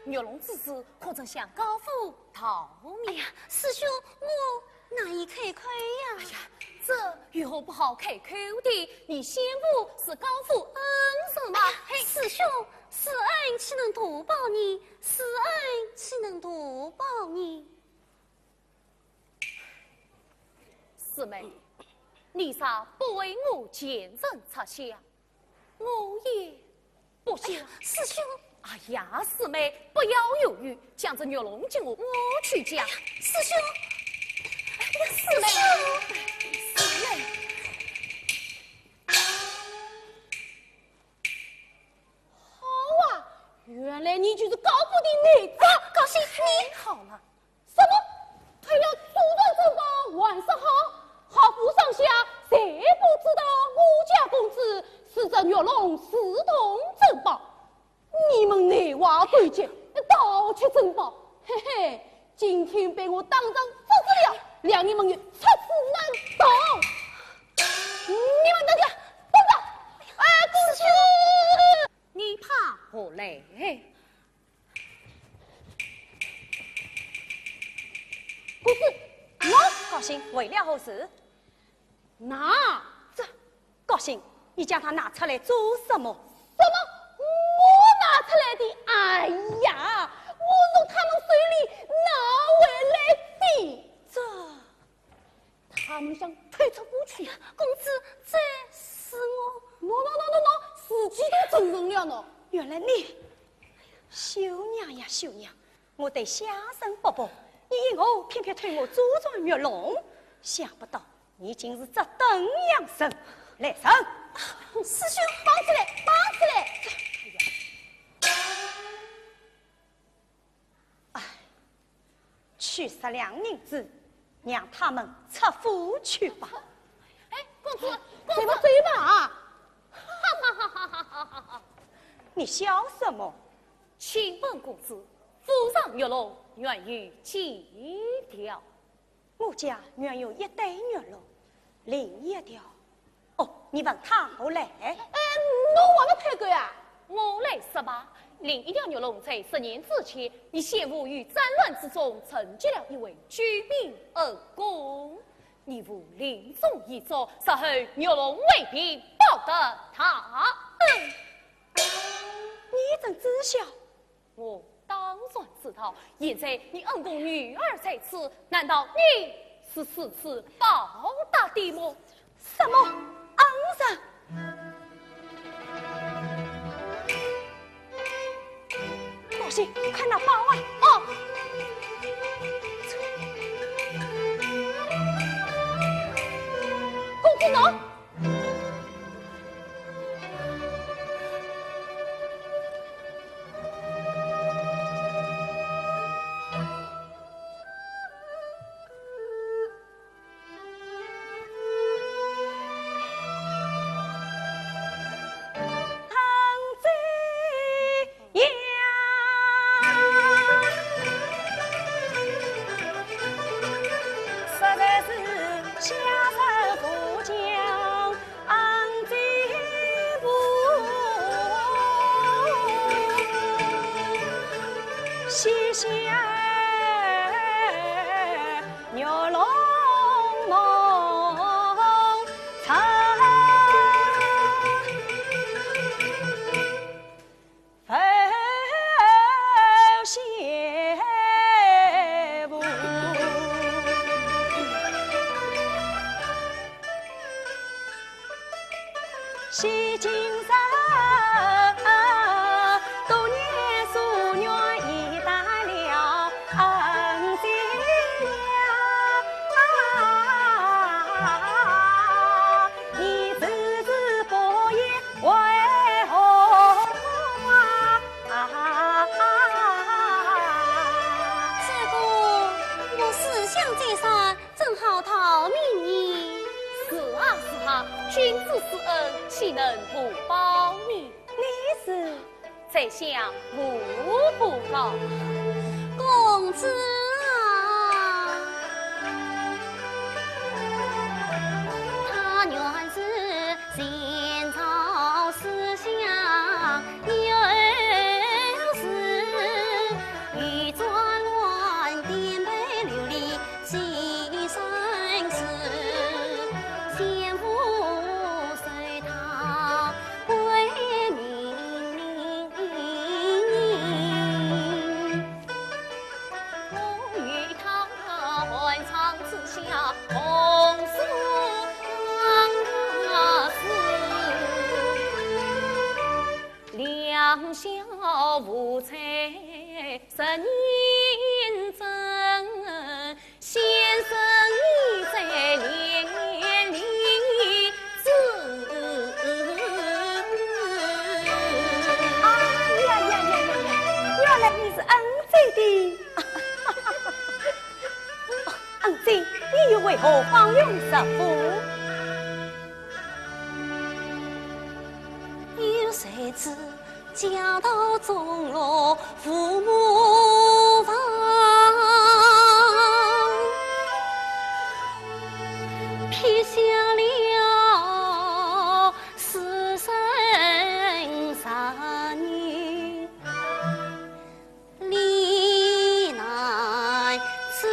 玉龙之子可曾向高府逃命？哎呀，师兄，我哪一开口呀？哎呀，这有何不好开口的？你先不是高府恩人吗？嘿，师兄，是恩岂能多报你？是恩岂能多报你？师妹，你啥不为我见人插香，我也不想。师兄。哎呀，师妹，不要犹豫，将这玉龙进我去讲。师兄，师妹，师妹，好啊，原来你就是高府的内子。高兴你好了。什么？他要阻断正法，万事好，好府上下谁不知道我家公子是这玉龙私通珍宝？你们内娃对接，盗窃珍宝，嘿嘿，今天被我当场制止了，两你们也出事难逃。你们等着，等着！哎，公子，你怕何来？公子，我高兴为了何事？拿这高兴，你将它拿出来做什么？什么？我拿出来的？哎呀，我从他们手里拿回来的。他们想退出过去。公子，这是我。喏，自己都承认了喏。原来你，秀娘呀秀娘，我得下身不薄，你以后偏偏推我左转玉龙，想不到你竟是这等样神。来人，师兄，绑起来，绑起来！去杀两人子，让他们出府去吧。哎，公子，怎么追吧啊？你笑什么？请问公子，府上玉龙愿与几条？我家原有一对玉龙，另一条。哦，你问他好来？侬还没开过啊？我来说吧。另一条玉龙在10年之前，以险恶于战乱之中，惩戒了一位居民而功。你无临终遗诏，杀后玉龙未必报得他。你怎知晓？我当然知道。现在你恩公女儿在此，难道你是此次报答的吗？什么恩人？老谢，看那包啊！哦。公子呢？西京城，多年夙愿已达了恩情呀！你孜孜不言为何师公，我思想再三，正好讨命你。是啊是啊，君子施恩，岂能不报你？你是在下无不告。公子啊，他原是前朝思想，有时欲作乱颠沛流离牺生死，先父随他为民。我与他换唱此下同宿死，两小无猜10年真，先生你在连理原来你是恩贼的。恩贼，你又为何放勇杀父？有谁知家道中落，父母亡，撇下了私生3女，离难辞。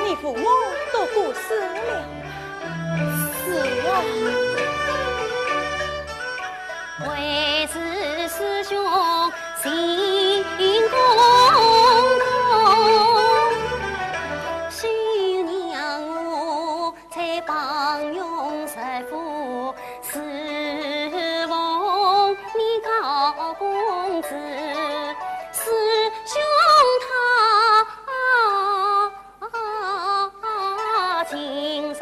你父母都过世了。是啊，为此师兄心公公，须娘我才帮用师父，侍奉你高公子，师兄他今世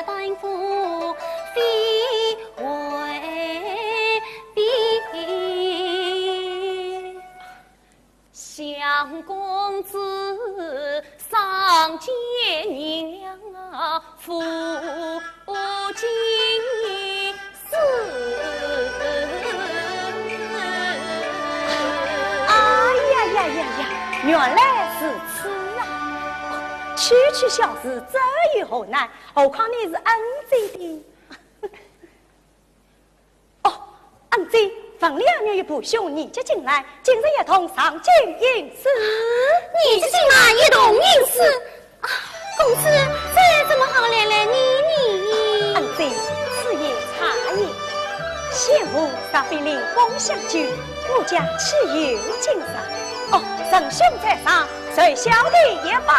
担负非为必。相公子上见娘啊，父亲死。呀，原来是此啊！区区小事，这有何难？何况你是恩子的。哦，恩子，冯两女与部兄你就进来，今日一同上京饮食。你就进来一同饮食。啊，公子，这怎么好来来你？恩子，此夜茶宴，谢母上必令公相聚，我家岂有今日？哦，神兄在上，随小弟也拜。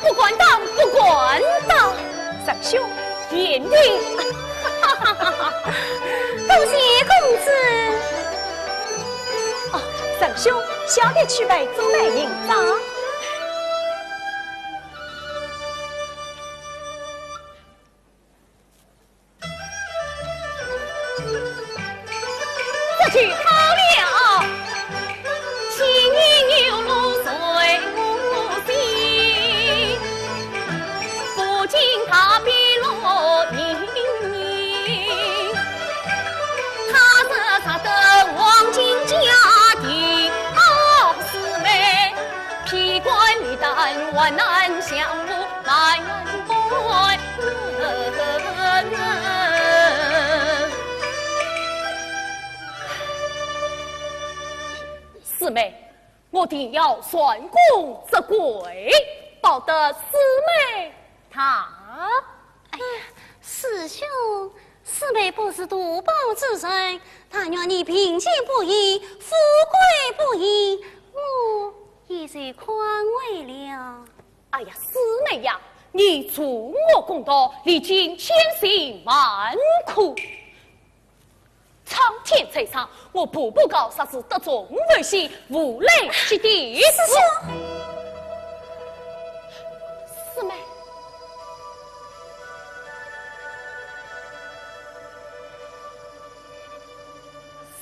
不管当，不管当，神兄，点点。多谢公子。哦，神兄，小弟去备中来迎账。这去好了，情意流露随无心，不经他比落盈盈，他是他的黄金家庭，好姊妹，披冠礼单，万难相互来不。四妹，我定要算公这鬼，保得四妹她。哎呀，师兄，四妹不是独保之身，但愿你贫贱不移，富贵不移，我也是宽慰了。哎呀，四妹呀，你助我功德，历经千辛万苦。苍天在上，我步步高，杀是得众为喜，无累之地。师兄，四妹，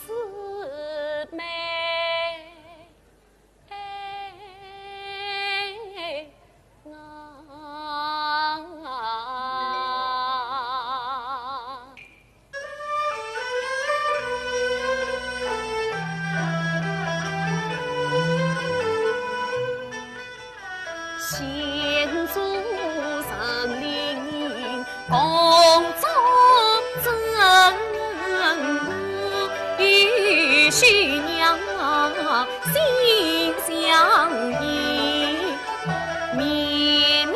四妹，先祖神灵共作证，与徐娘心相依，绵绵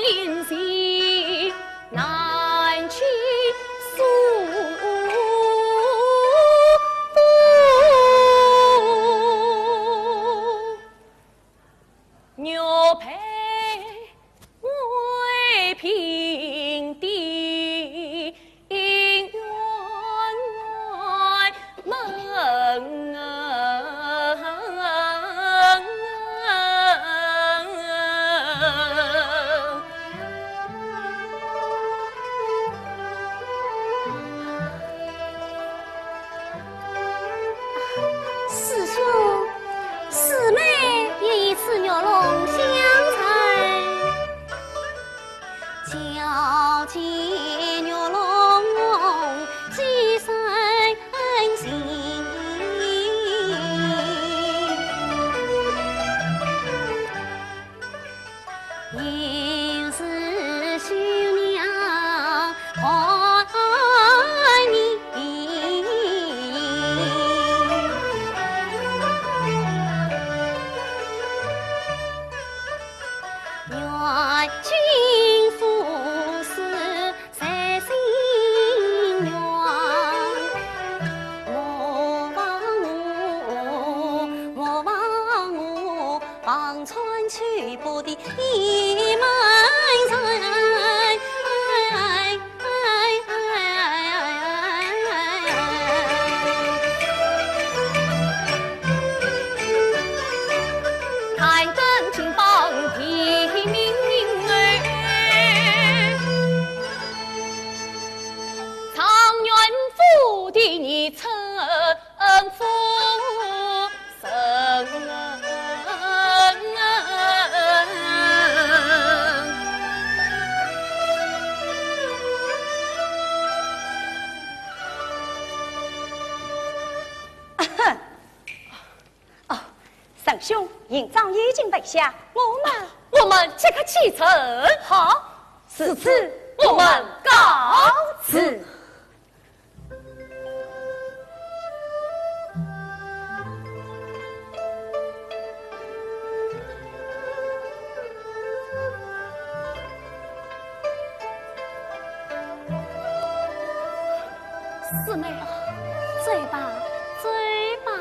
联系难去诉不。牛配为平地，姻缘门。师兄，四妹也一次牛龙相残，交接牛龙几三心，应是绣娘爱你。愿君父死在心愿，莫忘我望穿去步的一门人。看灯金榜提名儿，常愿福地你承福生。哦，神兄，营帐已经备下，我们我们即刻启程。好，此次我们告辞。四妹，醉吧，醉吧。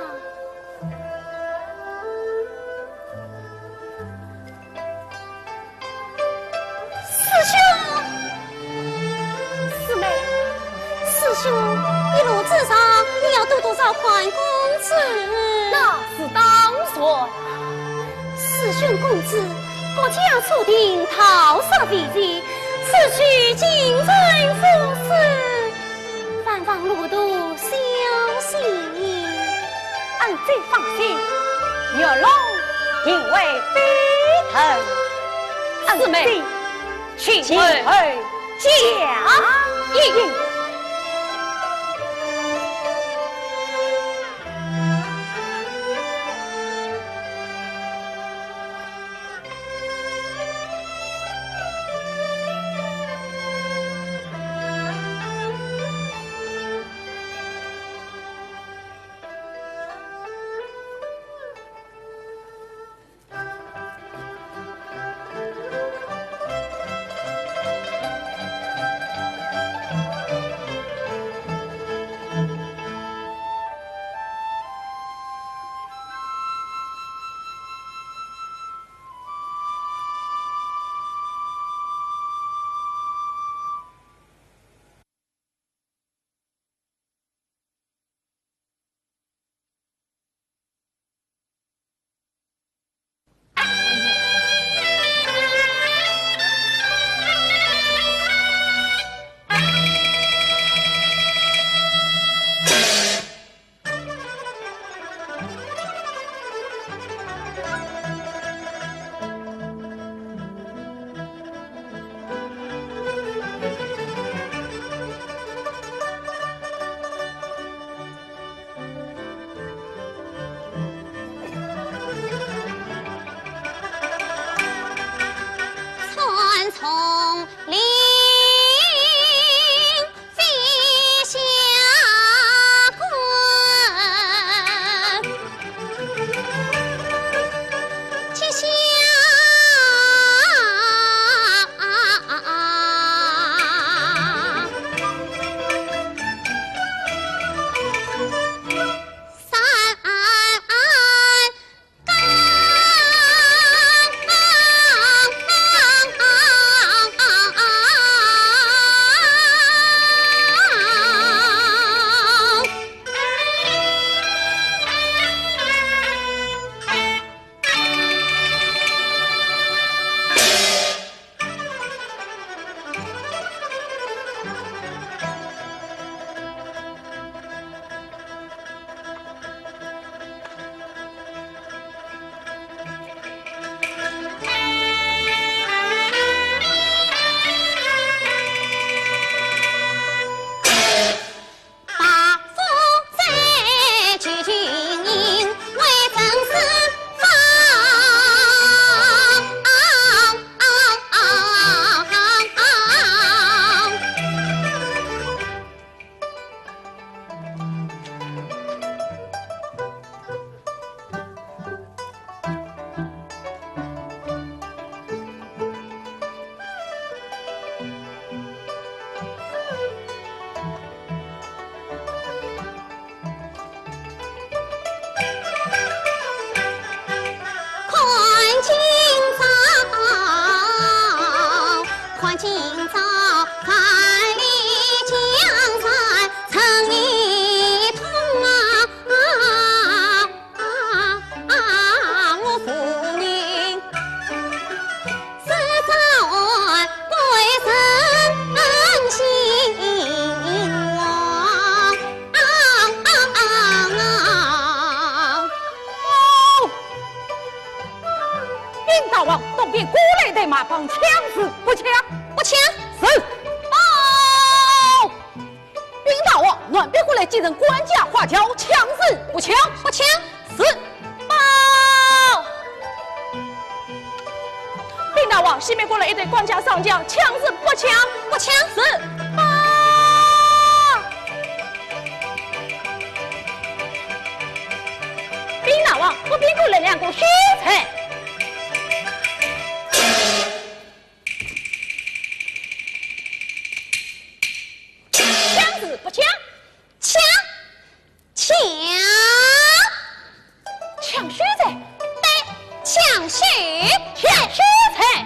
师兄，四妹，师兄，一路之上你要多多少款公子？那是当然。师兄公子，国家注定桃色为敌，此去进城赴死。万望路途小心，俺最放心。月龙因为飞腾，四妹，请回家应。马帮枪死不枪？不枪。是。报！禀大王，暖边过来几人官家花轿，枪死不枪？不枪。是。报！到西面过来一队官家上将，枪是不枪？不枪是。兵大王，我兵过来两个虚才。枪是不枪？枪枪抢虚才。对，抢虚抢虚才。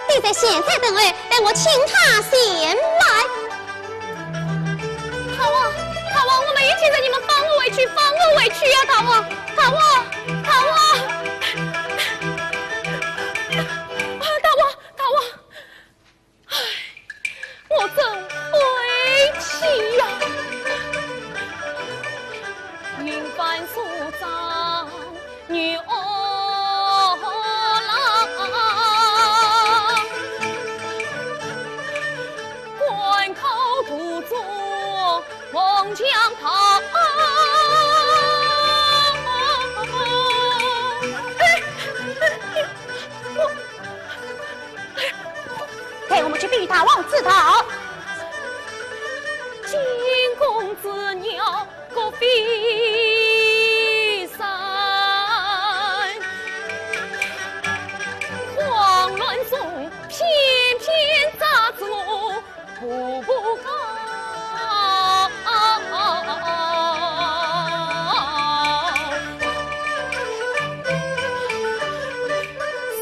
你在现在等位，等我请他先来。大王，大王，我们一起在你们放我回去，放我回去呀！大王，大王，大王，大王，大王，唉，我真委屈呀！云帆苏张女儿郎，关口途中望江涛。陪我们去逼大王自讨。惊弓之鸟各飞散，慌乱中偏偏扎住步步高。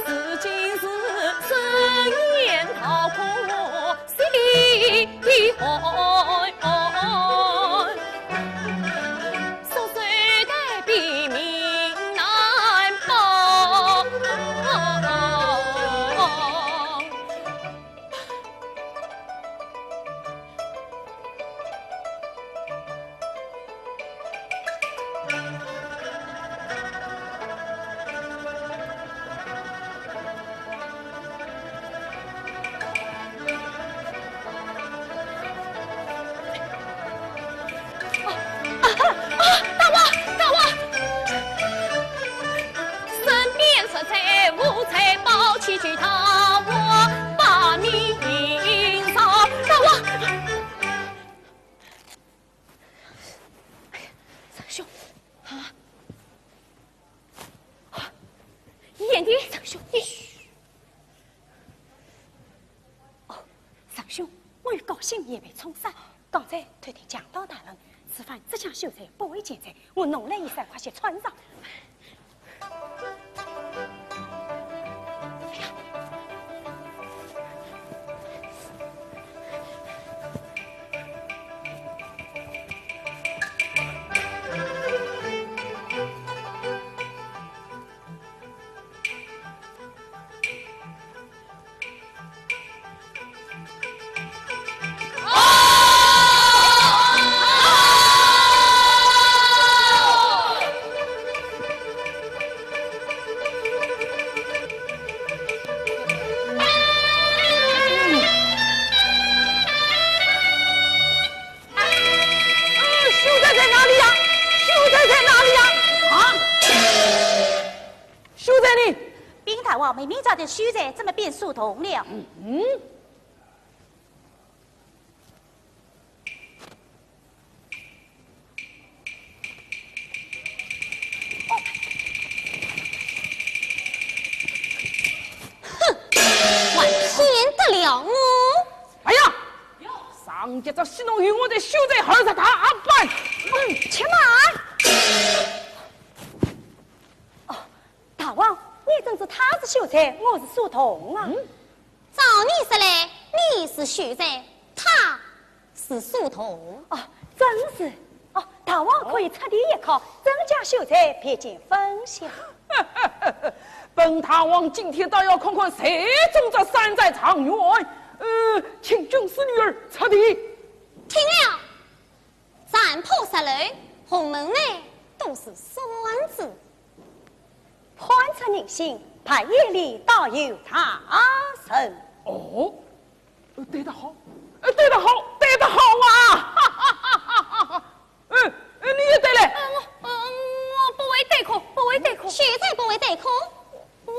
是今是深夜逃过西海。所随的比命难保。大王，大王，身边色彩无财宝，齐聚他我把你迎上。大王，三兄，眼睛，三兄，三兄，我与高兴也被冲散。刚才推听讲道大人，此番这项秀才不为见才，我弄来一衫，快些穿上。明明找点虚在，怎么变树童了？还骗得了我？哎呀，上节这戏弄于我的秀才儿子他阿板，且慢！哦，大王，你真是他是秀才，我是书童啊。照你说来，你是秀才，他是书童。哦，真是。哦，大王可以彻底一考，增加秀才，撇尽分晓。本大王今天倒要看看谁中这山寨长员。请军师女儿彻底。听了，山坡石楼，红门内都是孙子。宽出人心，派夜里倒有他神。哦，对得好，对得好，对得好啊！你也对嘞。我不为对口，不为对口。谁在不为对口？我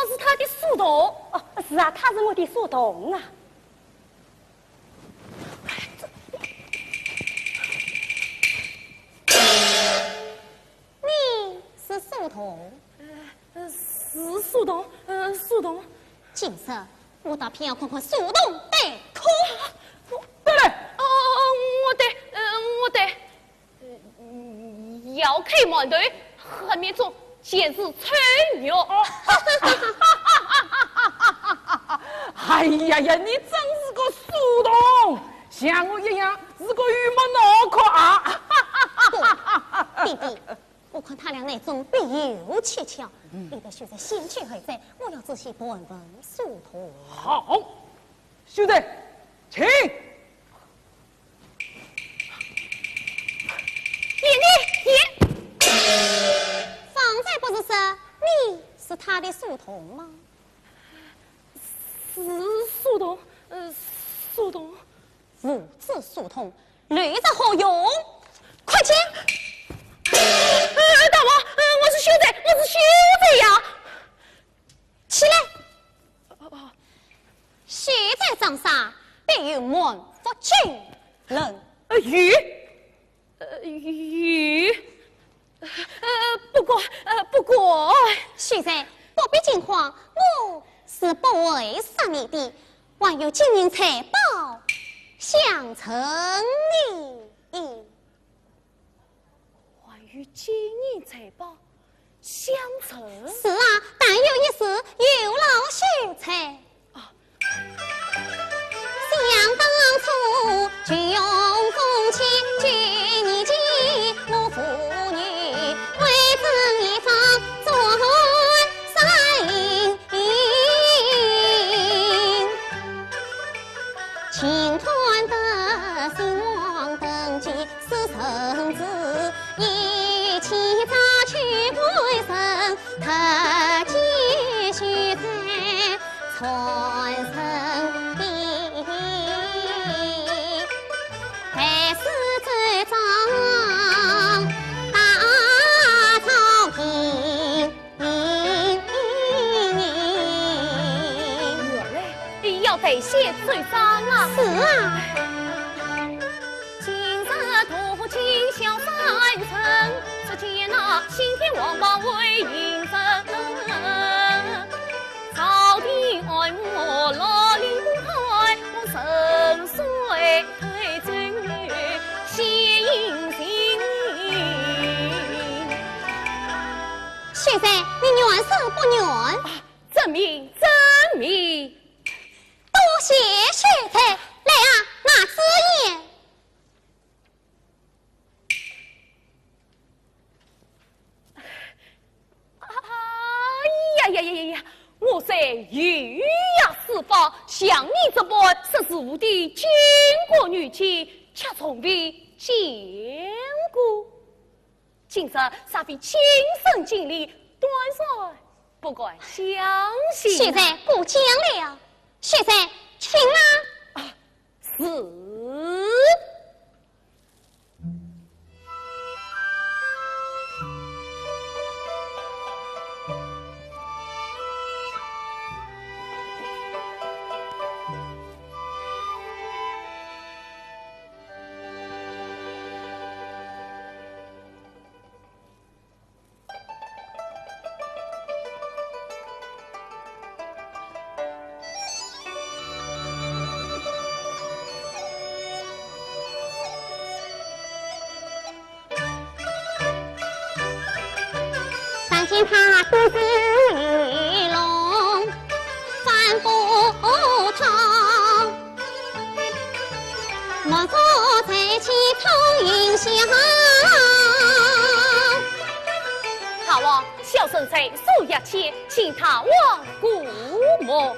是他的书童。哦，是啊，他是我的书童啊。你是书童？是书童，书童。今日我倒偏要看看书童对口。对嘞，我得，要开门队，后面中先是吹牛。哎呀呀，你真是个书童，像我一样是个榆木脑壳啊！弟弟，我看他俩那种必有蹊跷，你得学在先去后在，我要仔细问问书童。好，兄弟，请。方才不是说你是他的书童吗？是书童，书童。父子书童，驴子好用，快请。大王，我是秀才，呀。起来。现在帐上必有满腹军人。不过，现在不必惊慌，我是不会杀你的，还有金银财宝相承你。还与金银财宝相承。是啊，但有一事有劳秀才。想当初举用公卿，举你妻我妇女，为争一方做三营，青团的兴亡登记是圣旨，一起早去归生，特继续在传承。还是最长大朝廷，原来要得些最长啊！是啊，今日图今宵三层，只见那新天王八为迎生，朝廷爱我老灵台，我神水推尊女，谢应心。现在你愿是不愿？证明，多谢秀才，来啊，拿纸言。呀！我在御呀四方，像你这般识时务的巾帼女妻，却从未见过。今日煞必亲身经历，端帅不敢相信。现在过奖了，现在请啊。是。见他独自鱼龙翻不长，莫坐在其头云霄。大王，小生在数日前请他往古墓。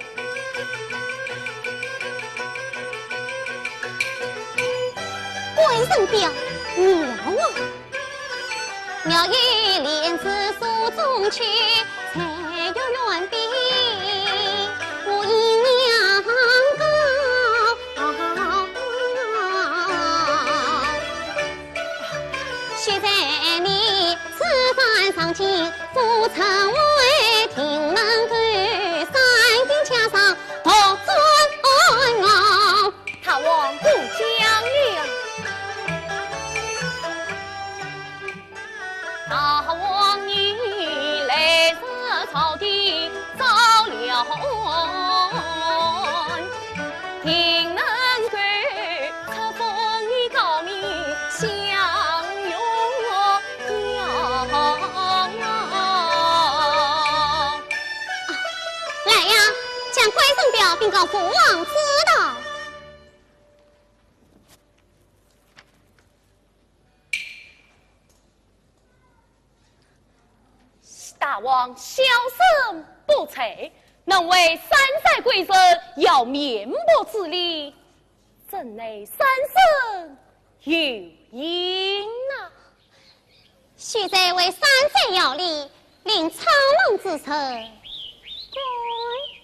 鬼神表妙啊！妙语莲子书中去，才有远比我一娘高。现在你吃饭上前将归顺表禀告父王知道。大王小生不才，能为三代贵人要绵薄之力，怎奈三生有因啊！须在为三代要力，令苍龙之臣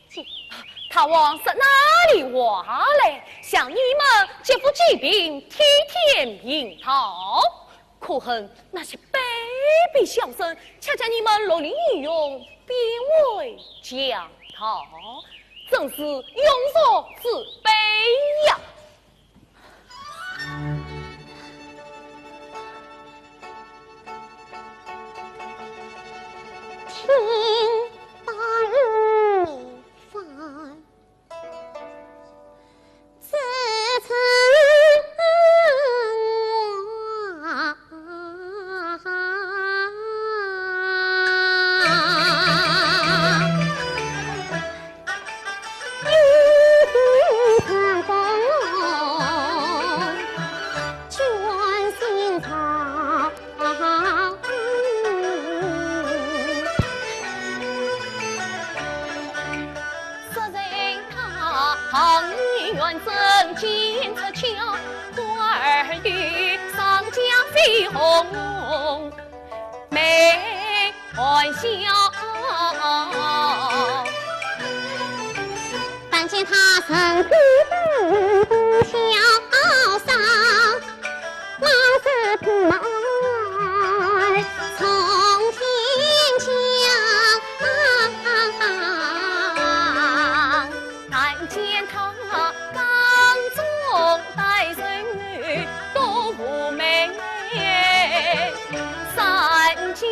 归大王是哪里话来？向你们劫富济贫，替天行道，可恨那些卑鄙小生，恰将你们落力御用，贬为降讨，真是庸所自卑呀！听大日饭，自称没欢笑，但见他身披不潇洒，马是匹马从天降，但见他刚中带人多妩媚，三间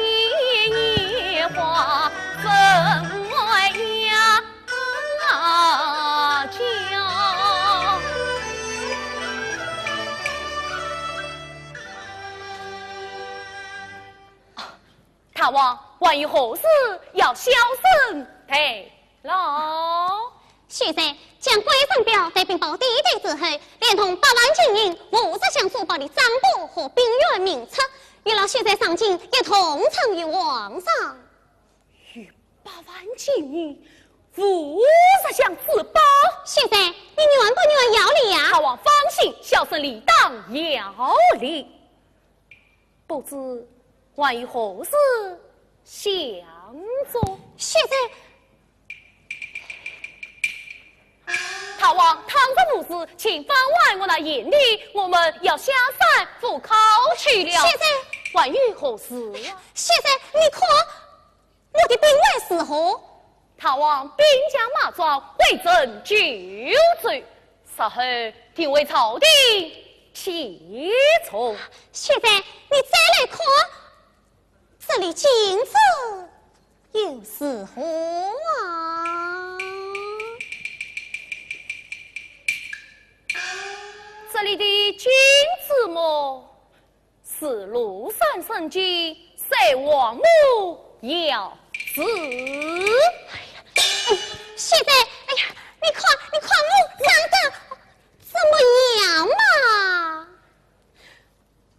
野花分外呀娇。大王，万一何事要小生陪劳。须在将归顺表带禀报帝弟之后，连同8万金银、50箱珠宝的账簿和兵员名册，与老须在上京也同呈于皇上。与8万金银、50箱珠宝，须在，你愿不愿要礼呀？大王放心，小生理当要礼。不知万一何事相助？须在。大王，倘若无事，请放外我那眼里，我们要下山赴考去了。现在万一何事啊？现在你看我的兵为是何？大王兵甲马壮，为朕救罪，稍后定为朝廷启从。现在你再来看这里镜子又是何啊？这里的金子么，是庐山圣经，谁王母要子？现在，哎呀，你看我长得怎么样嘛？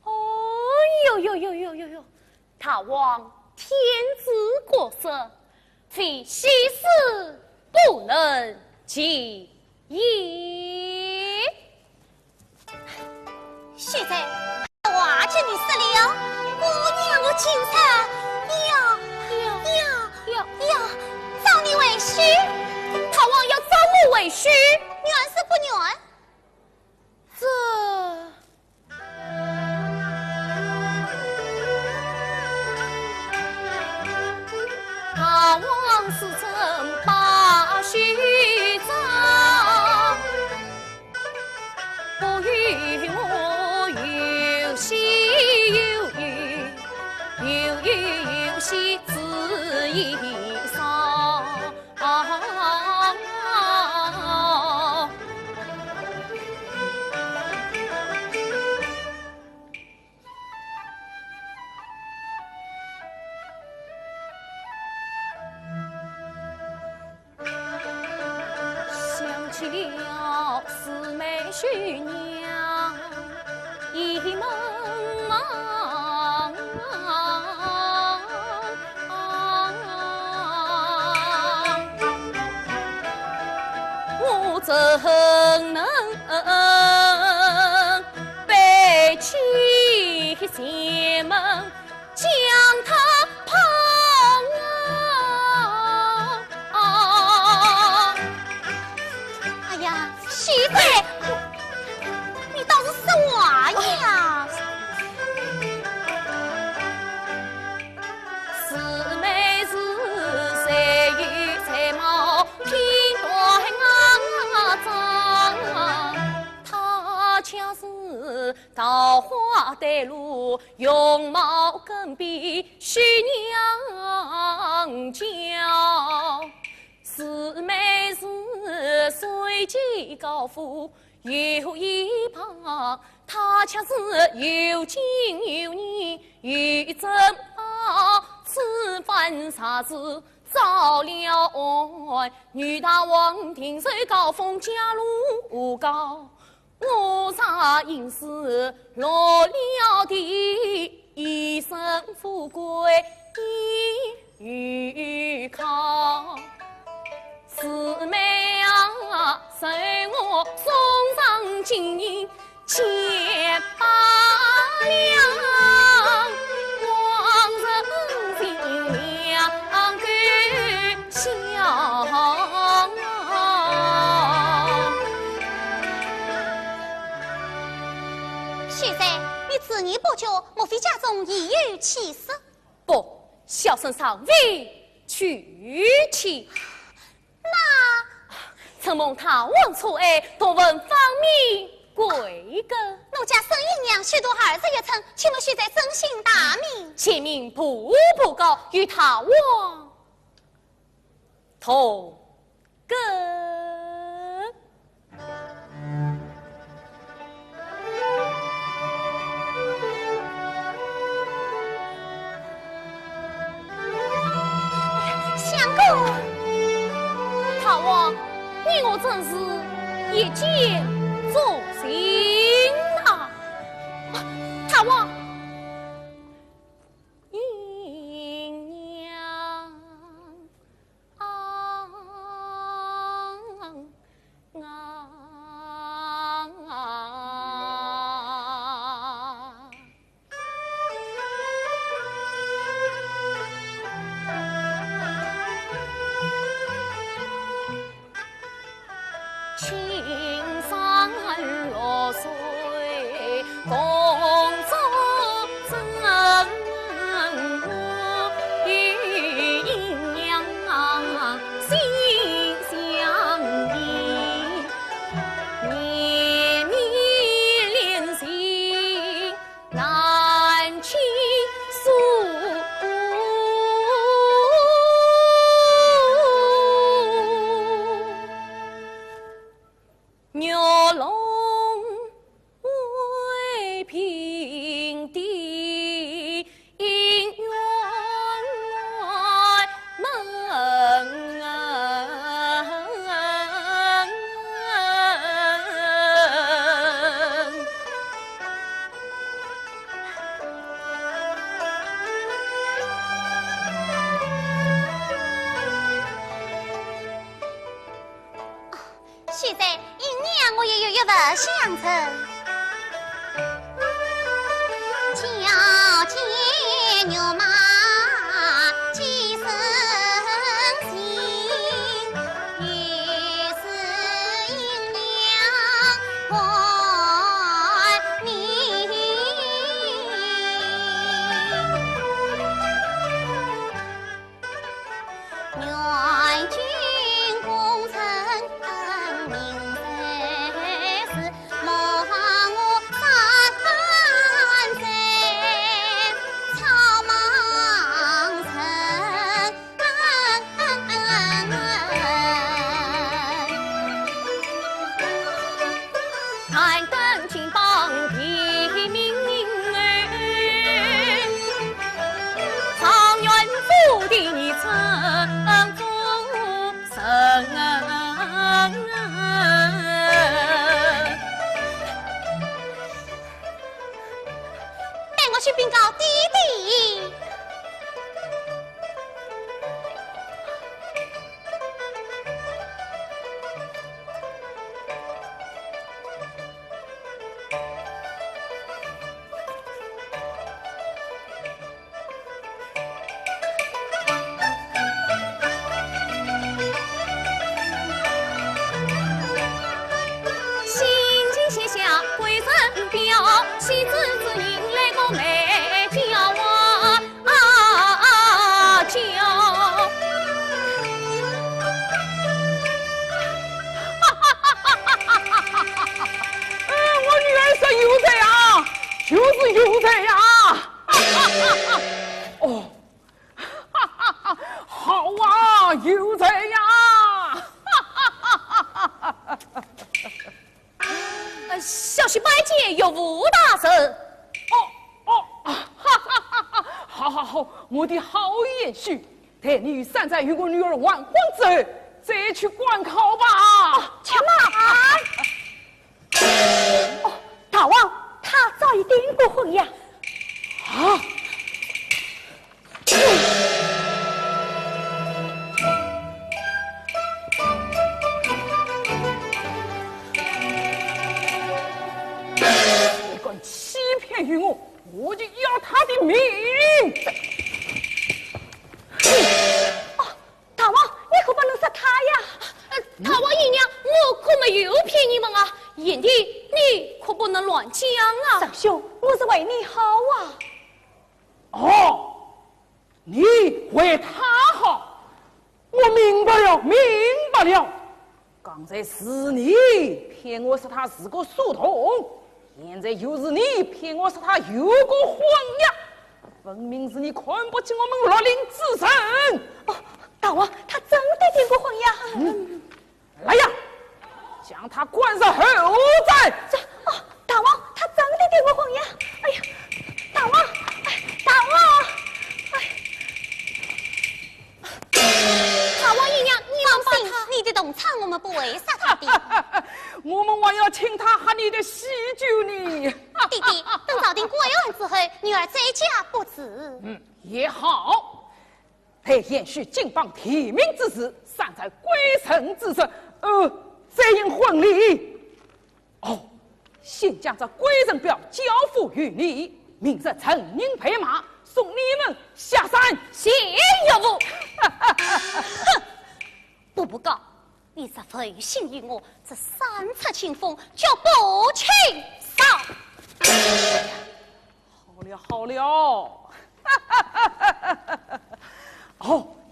哦哟，大王天资国色，非西施不能及也。现在话见你失了，姑娘我今朝要找你为婿。大王要招我为婿，愿是不愿？大王是真把须照，不与我有喜有喜自意伤。起了四妹婿娘一门我怎能背起邪门将他抛啊！哎呀，媳妇，你倒是说话呀！四妹是谁与才貌品端张，她恰是桃花带路，容貌更比徐娘娇。四妹是随即高富，有一旁，她恰是有情有义，与珍宝此番啥子遭了案，女大王庭受高峰加入高，我啥因事落了地，一生富贵与靠。四妹啊，随我送上金银千八两，望人心两个笑。徐三，你自念不觉，莫非家中已有妻室？不，小生尚未娶妻。那承蒙他问错爱，多问方面贵个。奴家生姨娘许多儿子也曾，请问徐在真姓大名？前名步步高，与他王同根。相公，他王，你我真是一见钟情啊！他王，姨娘青山落水共作证，我与姨娘心相依，绵绵连心难倾诉。玉龙为平地，姻缘门。徐在姨娘，我也有一份相称。矫健牛马几生心，于是姨娘怀念。愿君功成名在世，莫岳父大人。好，我的好延续，待你善在与我女儿完婚之后，再去观考吧。且慢！大王，他早已订过婚呀。啊！你敢欺骗于我，我就要他的命！大王，你可不能杀他呀！大王姨娘，我可没有骗你们啊！燕弟，你可不能乱讲啊！长兄，我是为你好啊！哦，你为他好，我明白了。刚才是你骗我说他是个书童，现在又是你骗我说他有个婚呀，分明是你看不起我们乐陵之神。大王，他真的订过婚呀！来呀，将他关上后再。大王，他真的订过婚呀！哎呀，大王，大王，大王姨娘，你们放心，你的动唱我们不会杀他的。我们还要请他喝你的喜酒呢。弟弟，等朝廷归案之后，女儿再嫁不迟。也好。待延续金榜题名之时，善在归城之时，再迎婚礼。先将这归人表交付于你，明日乘人配马送你们下山。谢岳父。步步高，你是费心于我，这3次清风就不轻扫。好了。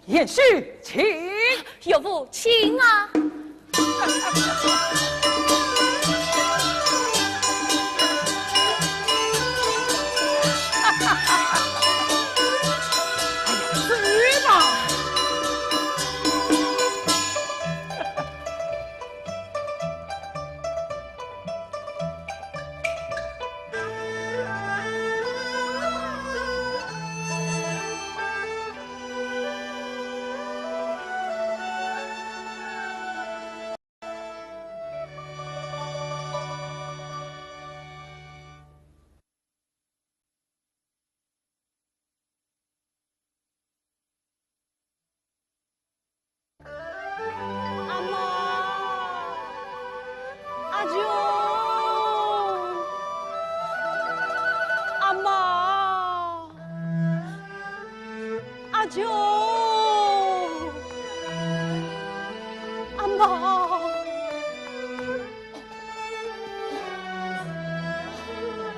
延续，请岳父，请啊。去吧。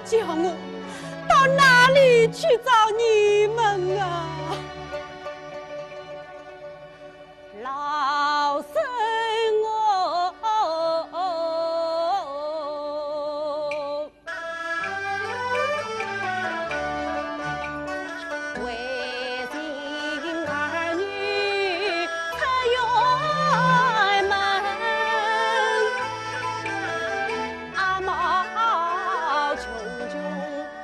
叫我到哪里去找你们啊？老身为情儿女出远门，阿毛穷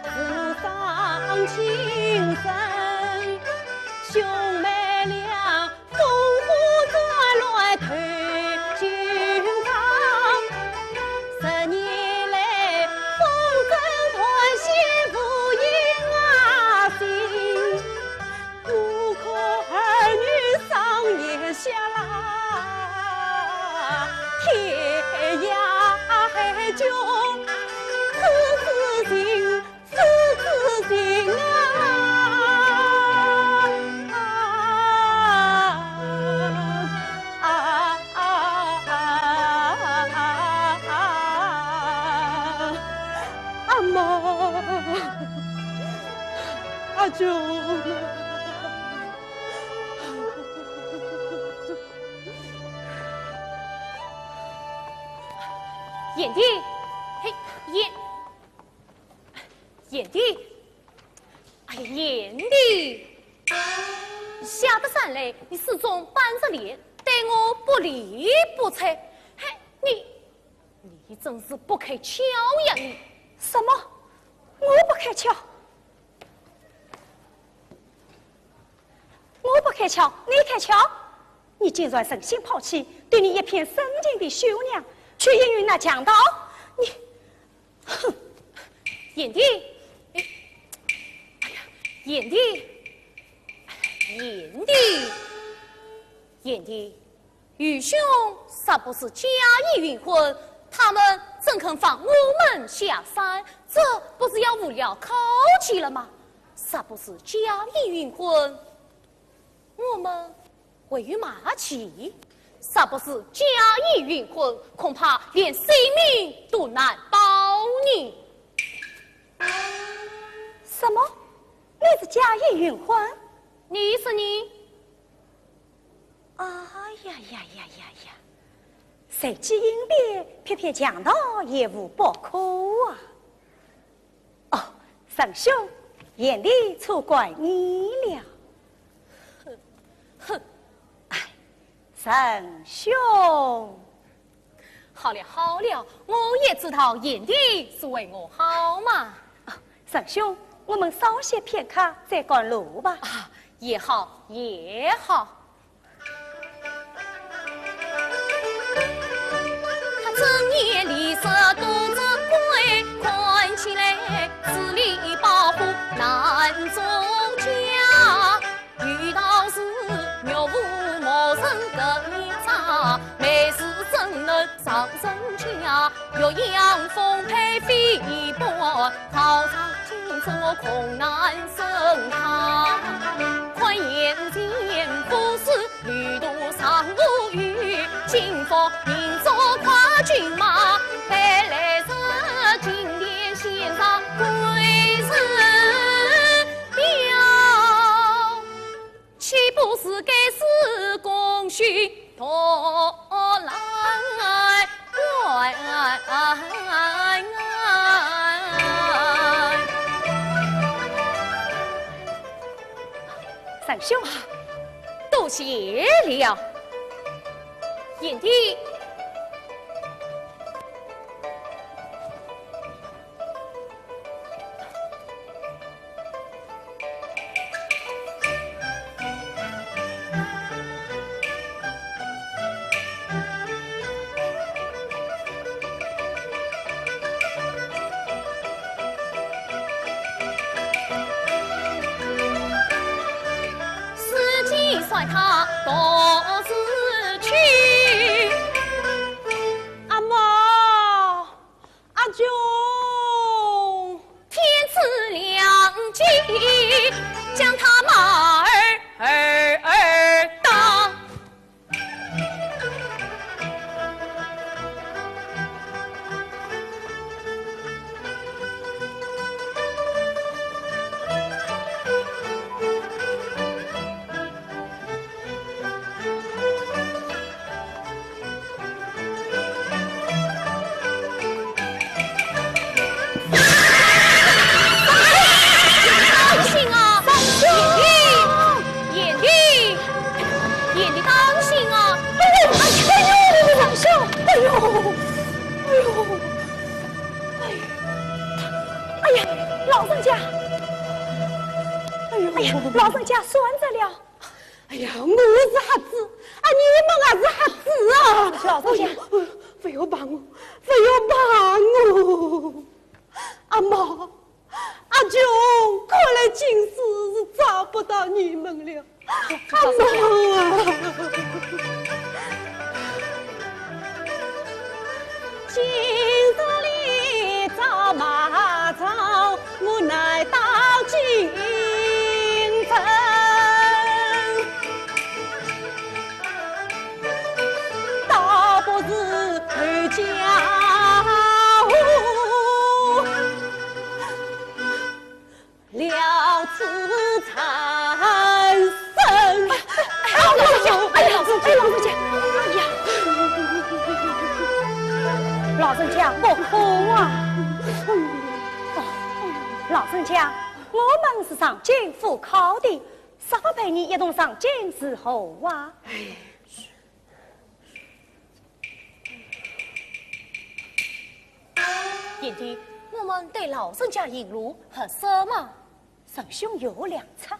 负伤情深，兄妹俩风呼转来退军场，10年来风筝团媳妇应心，不可儿女上也下天涯海角，此情阿妈，阿舅。燕弟，嘿，燕弟，哎呀，燕弟，下得山来，你始终板着脸，对我不理不睬，嘿，你真是不肯巧呀你！什么？我不开窍，我不开窍，你开窍？你竟然忍心抛弃对你一片深情的绣娘，去应允那强盗？你，哼！燕弟，哎呀，燕弟，燕弟，燕弟，愚兄啥不是假意允婚？他们怎肯放我们下山？这不是要无聊考起了吗？啥不是假意允婚？我们位于马骑，啥不是假意允婚？恐怕连性命都难保你。什么？你是假意允婚？你是你？哎呀呀呀呀呀！随机应变，偏偏强盗也无不可啊！哦，沈兄，眼里错怪你了。哼！哎，沈兄，好了好了，我也知道燕弟是为我好嘛。沈兄，我们稍歇片刻再赶路吧。啊，也好也好。他整夜里色肚子亏，看起来自力保护难作家。遇到事若无谋生更差，没事怎能上身家？鸳鸯凤配飞波，考察今生我空难生他。宽眼见不是旅途上无语，金佛明座跨骏马，带来这金殿献上归人表，岂不是该是功勋夺来沈兄，多谢了，燕弟。算他多是去，阿妈，阿舅，天赐良机，将他马儿当。老人家算着了。哎呀，我是瞎子，啊，你们也是瞎子啊！老人家，不要帮我，不要帮我！阿妈，阿舅，看来今世是找不到你们了。阿妈啊！今日里找马草，我乃到京城。倒不是回家了此残生。老人家，哎呀，老人家，哎呀，老人家不可啊！老人家，我们是上京赴考的，是否陪你一同上京伺候啊？燕弟，我们对老人家引路合适吗？神兄有良策，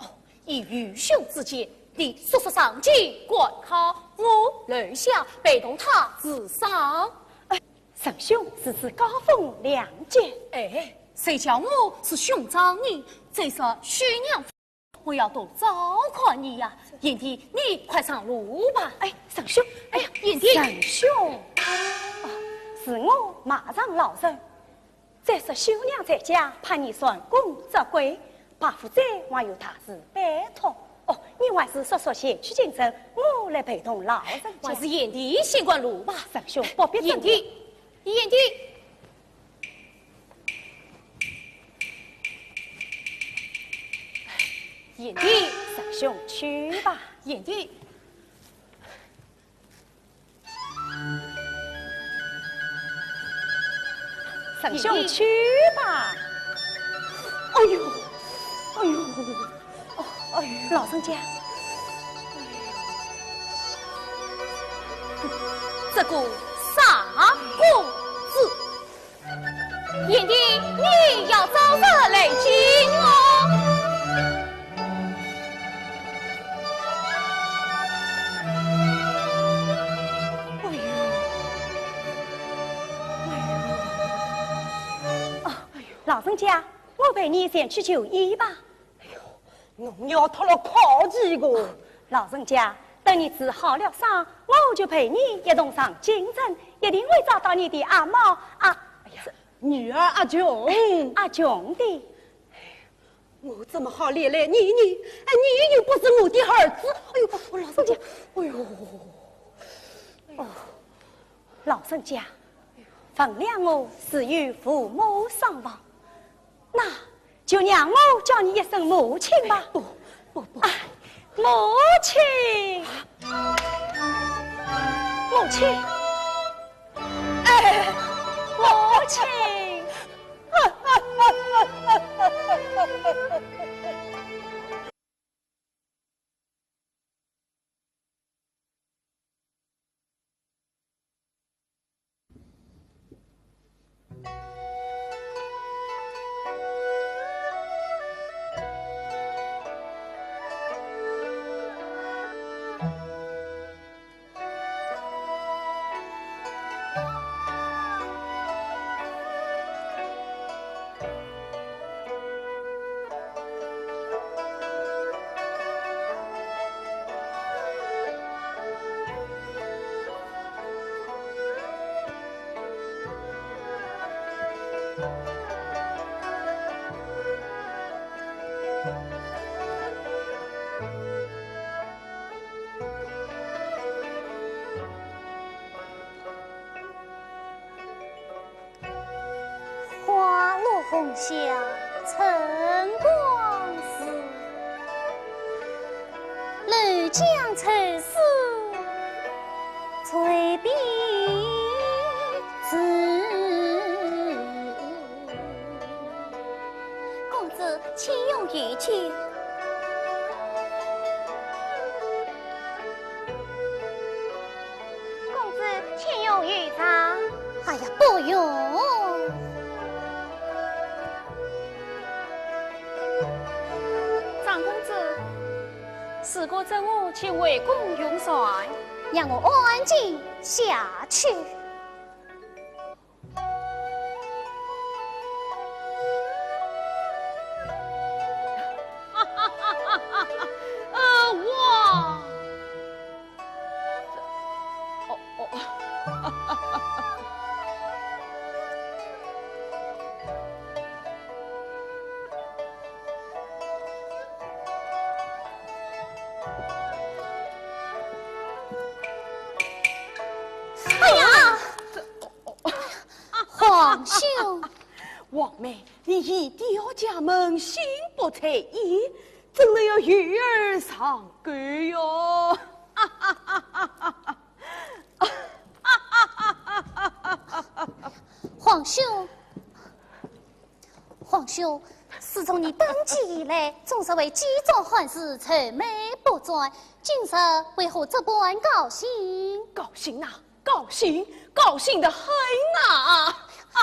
以愚兄之见，你速速上前管他，我留下陪同他自上。神兄是指高风亮节。哎，谁叫我是兄长呢？这是徐娘，我要多照看你呀。燕弟，你快上路吧。哎，神兄，哎呀，燕弟，神兄，是我马上老身。这是修娘在家，怕你顺宫责归，把负债还有他是拜托。哦，你还是速速先去进城，我来陪同老人家。还是燕弟先管路吧。神兄，不必燕弟，燕弟。燕弟，神兄去吧。燕弟，神兄去吧。哎呦，哎呦，哦，哎呦，老人家，这个傻公子，燕弟，你要早日来见我。老人家，我陪你先去就医吧。哎呦，侬要脱了好几个。老人家，等你治好了伤，我就陪你一同上京城，一定会找到你的阿毛啊！哎呀，女儿阿琼，阿琼的。我这么好恋来你，哎，你又不是我的儿子。哎呦，我老人家，哎呦，哦，老人家，分谅我是与父母双亡。那就让我叫你一声母亲吧。不，啊，母亲，母亲，哎，母亲。花落红霞晨光时，楼江愁思翠碧子。公子请用玉去。公子请用玉茶。哎呀，不用。是个正我去围攻永帅，让我安静下去。我，哎呀，皇兄，王妹，你一定要家门心不在焉，真的要育儿上钩哟！皇兄，皇兄，自从你登基以来，总是为几桩憾事愁眉不转，今日为何这般高兴？高兴呐、高兴，高兴的很呐！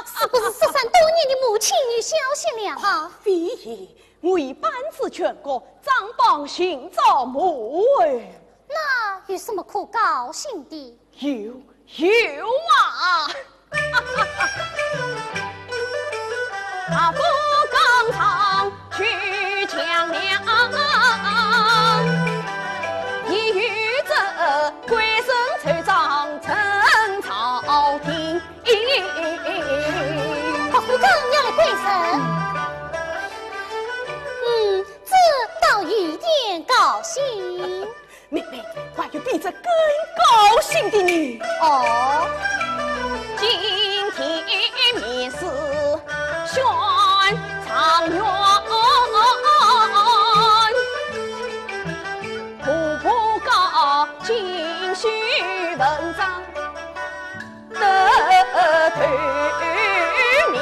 是不是失散多年的母亲有消息了？啊，非也，我已颁旨全国，张榜寻找母哎。那有什么可高兴的？有啊！啊，不刚场去抢粮，一遇这归身酋长陈朝廷。我刚要来归神。这倒有点高兴。妹妹，还有比这更高兴的呢。哦，今天面试宣长院，步步高进修文章得头名。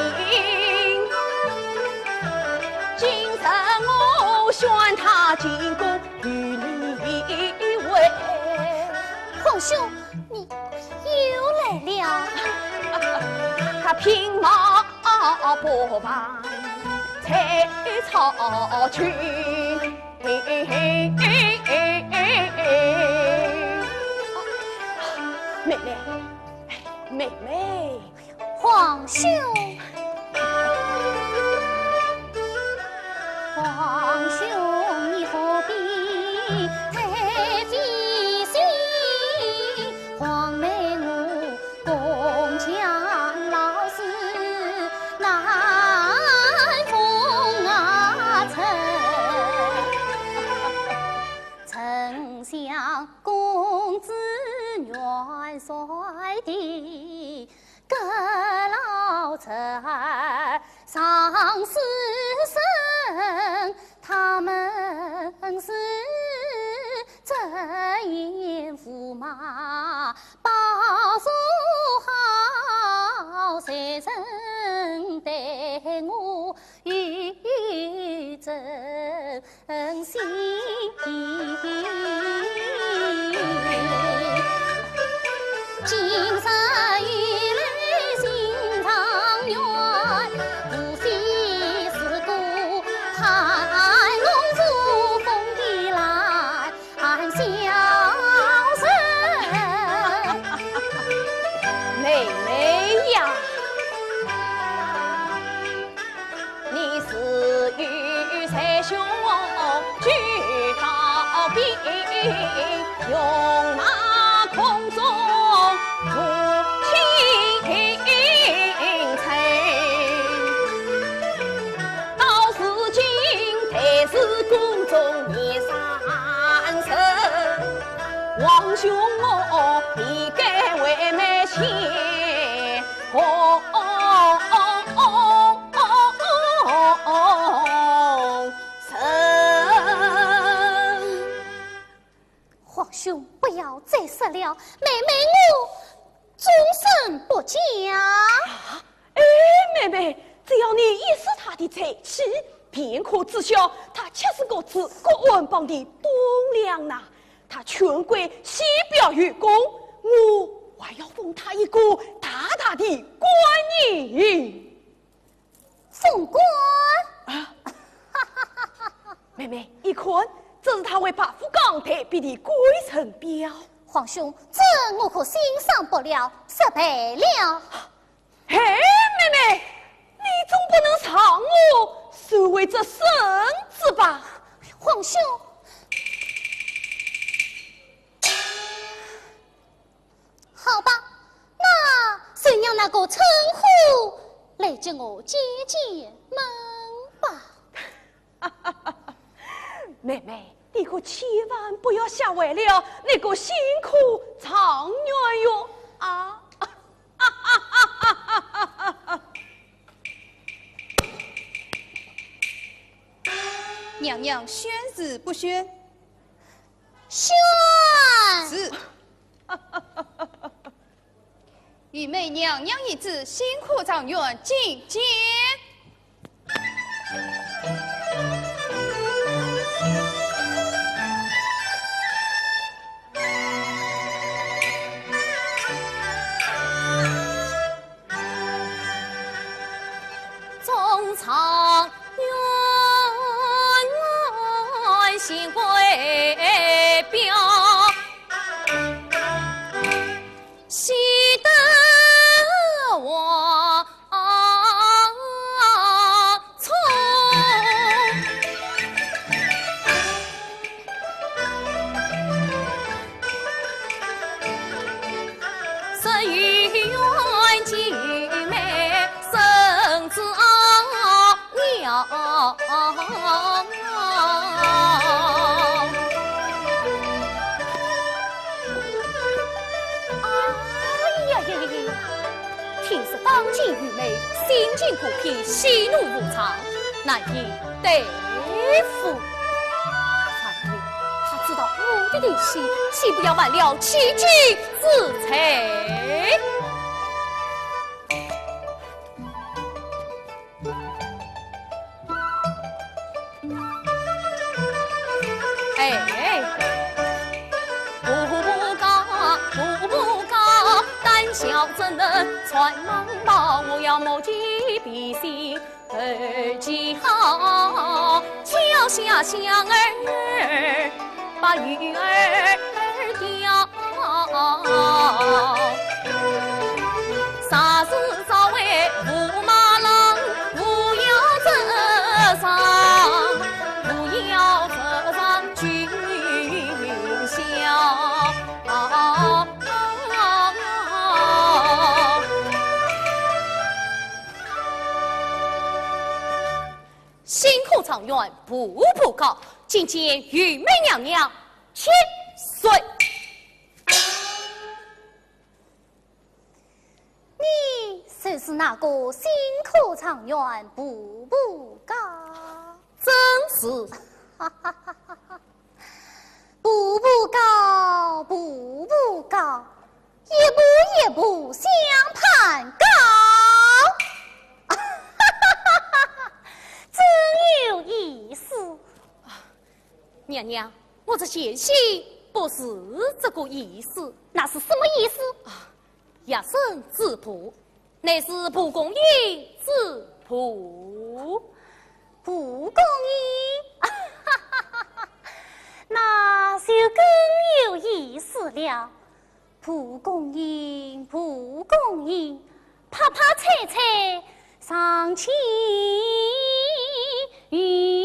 今日我宣他进宫与你为。皇兄，你又来了。他平马不凡，采草去。妹妹，妹妹，皇兄，皇兄，你何必太费心？皇妹我共将老师难逢啊丞相公子元帅的各老臣上死生，他们是正言驸马，保守好才曾待我与真心。今日遇来新长院，无非是个盘龙珠风的来相声。妹妹呀，你是与才兄举刀兵，勇马空中负青城，到如今才是宫中年三十，皇兄我必该为妹牵皇兄，不要再说了，妹妹我终身不嫁。哎，妹妹，只要你一识他的才气，便可知晓他却是个治国文邦的栋梁呐。他权贵西表于公，我还要封他一个大大的官人。凤冠啊！妹妹，一看，这是他为把夫岗特别的归程表。皇兄，这我可欣赏不了，失败了。嘿，妹妹，你总不能藏我守卫这圣旨吧？皇兄，好吧，那谁让那个称呼来接我姐姐门吧？妹妹，你可千万不要吓坏了那个辛苦长远哟！啊！娘娘宣旨不宣？宣是。愚昧娘娘一旨，辛苦长院觐见。心为表，喜得我从。生于远近于美，生子鸟。听说当今愚昧，心境孤僻，喜怒无常，难以对付。反正他知道我的底细，岂不要犯了欺君之罪？小怎能穿蟒袍？我要墨迹笔心而记好。桥下香儿把鱼儿钓，啥子早为驸马郎，不要折上，不要折上军骁。辛苦长远，步步高，觐见玉媚娘娘千岁。你谁是那个辛苦长远，步步高？真是，步步高，步步高，一步相攀高。真有意思，娘娘，我这奸细不是这个意思。那是什么意思？亚生之仆，乃是蒲公英之仆。蒲公英，那就更有意思了。蒲公英，蒲公英，啪啪踩踩上青云。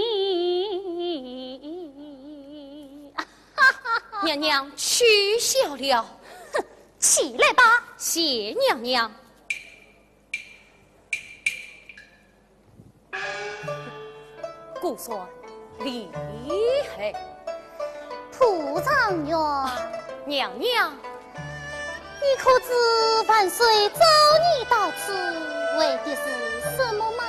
娘娘取笑了，哼，起来吧，谢娘娘。姑算厉害，蒲长员，娘娘，你可知万岁召你到此为的是什么吗？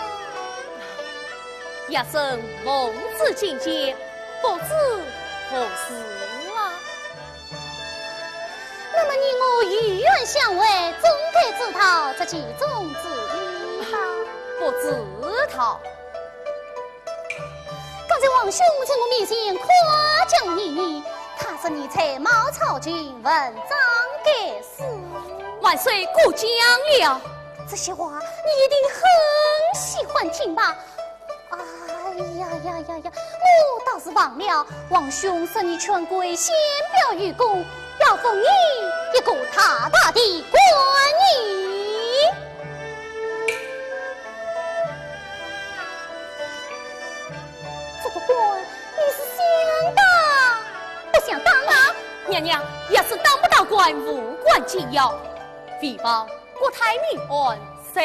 亚生奉旨觐见，不知何事啊？那么你我与愿相违，总该知道这其中之意吧？不知道。刚才王兄在我面前夸奖你，他说你才貌超群，文章盖世。万岁过奖了，这些话你一定很喜欢听吧？哎呀，我倒是忘了，王兄是你权贵先表于公，要封你一个大大的官员。这个官你是想当不想当啊？娘娘，要是当不到官，无关紧要。比方国泰民安，社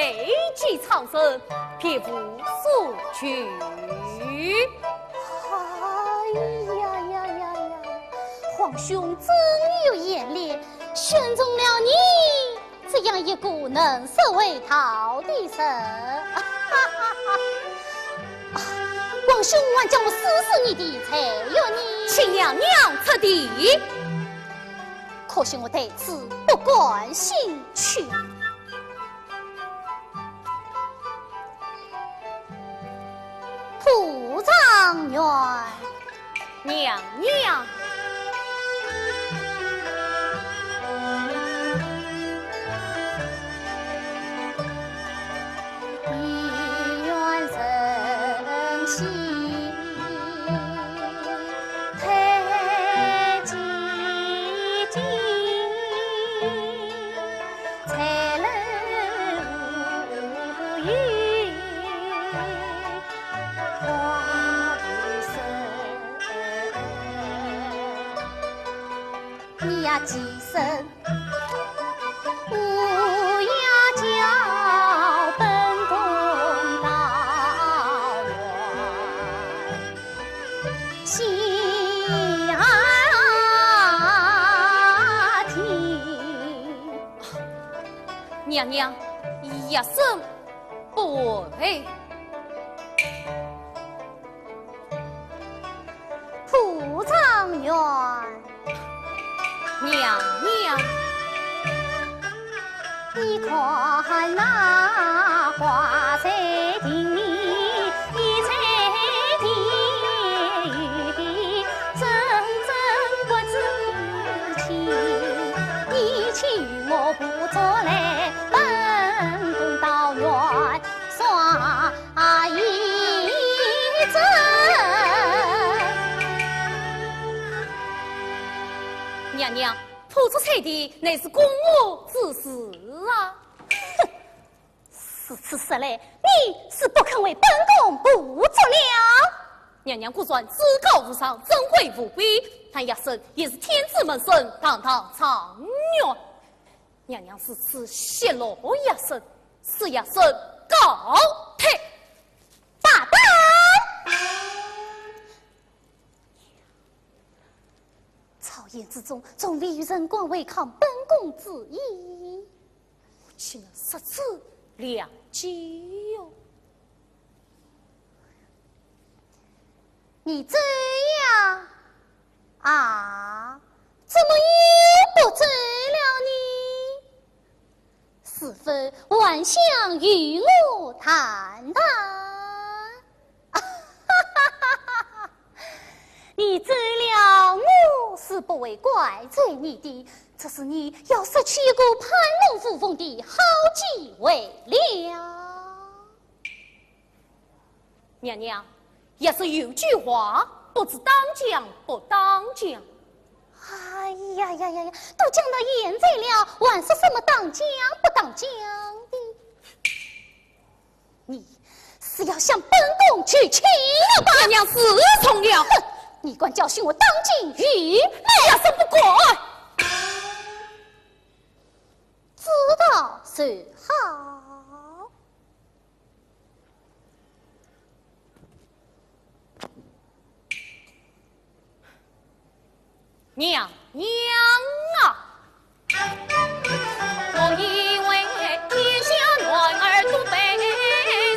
稷昌盛，撇无所惧。哎呀！皇兄真有眼力，选中了你这样一个能说会道的人。皇兄还叫我试试你的才有你，请娘娘出地。可惜我对此不感兴趣。蒲长员，娘娘，一愿人心，花为生，你呀几声乌鸦叫，奔东到远，喜儿听。娘娘，一声不为。蒲状元，娘娘，你看那花在庭里，一彩天宇，真真不知情。你请我不作来，奔东到远，耍一阵。娘娘，铺出彩地乃是公务之事啊！哼，此次说来，你是不肯为本宫不做了。娘娘果然至高无上，尊贵无比。但一生也是天子门生，堂堂常远。娘娘是此泄露一生，是一生高抬。大胆！朝言之中，总未有人光违抗本宫之意。岂能失之良机哟？你这样啊，怎么又不追了你？是否还想与我谈谈？你追了我是不会怪罪你的，这是你要失去一个攀龙附凤的好机会了。娘娘，也是有句话，不知当讲不当讲。哎呀呀呀呀，都讲到现在了，还是什么当讲不当讲的？你是要向本宫去请了吧？娘娘是从了。哼，你管教训我当今愚昧，也是不管。知道是好。娘娘啊！我以为天下男儿都悲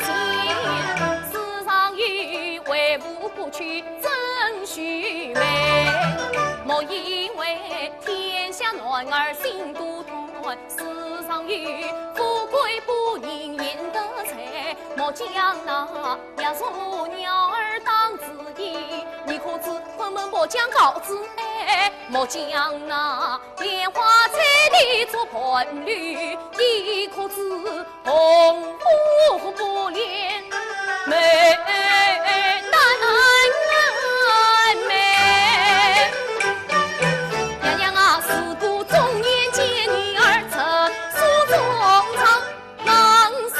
情，世上有为无不娶真须眉。莫以为天下男儿心都短，世上有富贵不人赢得财。莫将那杨树鸟儿当自意，你可知分门莫将告知爱？莫将那莲花彩地做伴侣，你可知红夫不怜美难美？娘娘啊，自古中年见女儿成，书中藏郎是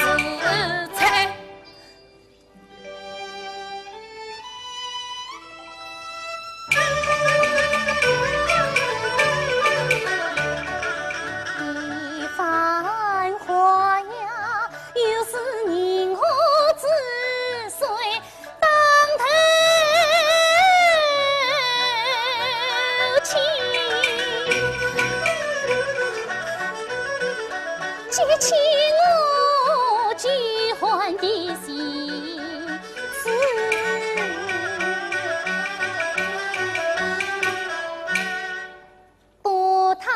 才。一番话呀，又是人何之水当头起，激起我举欢的心思。不讨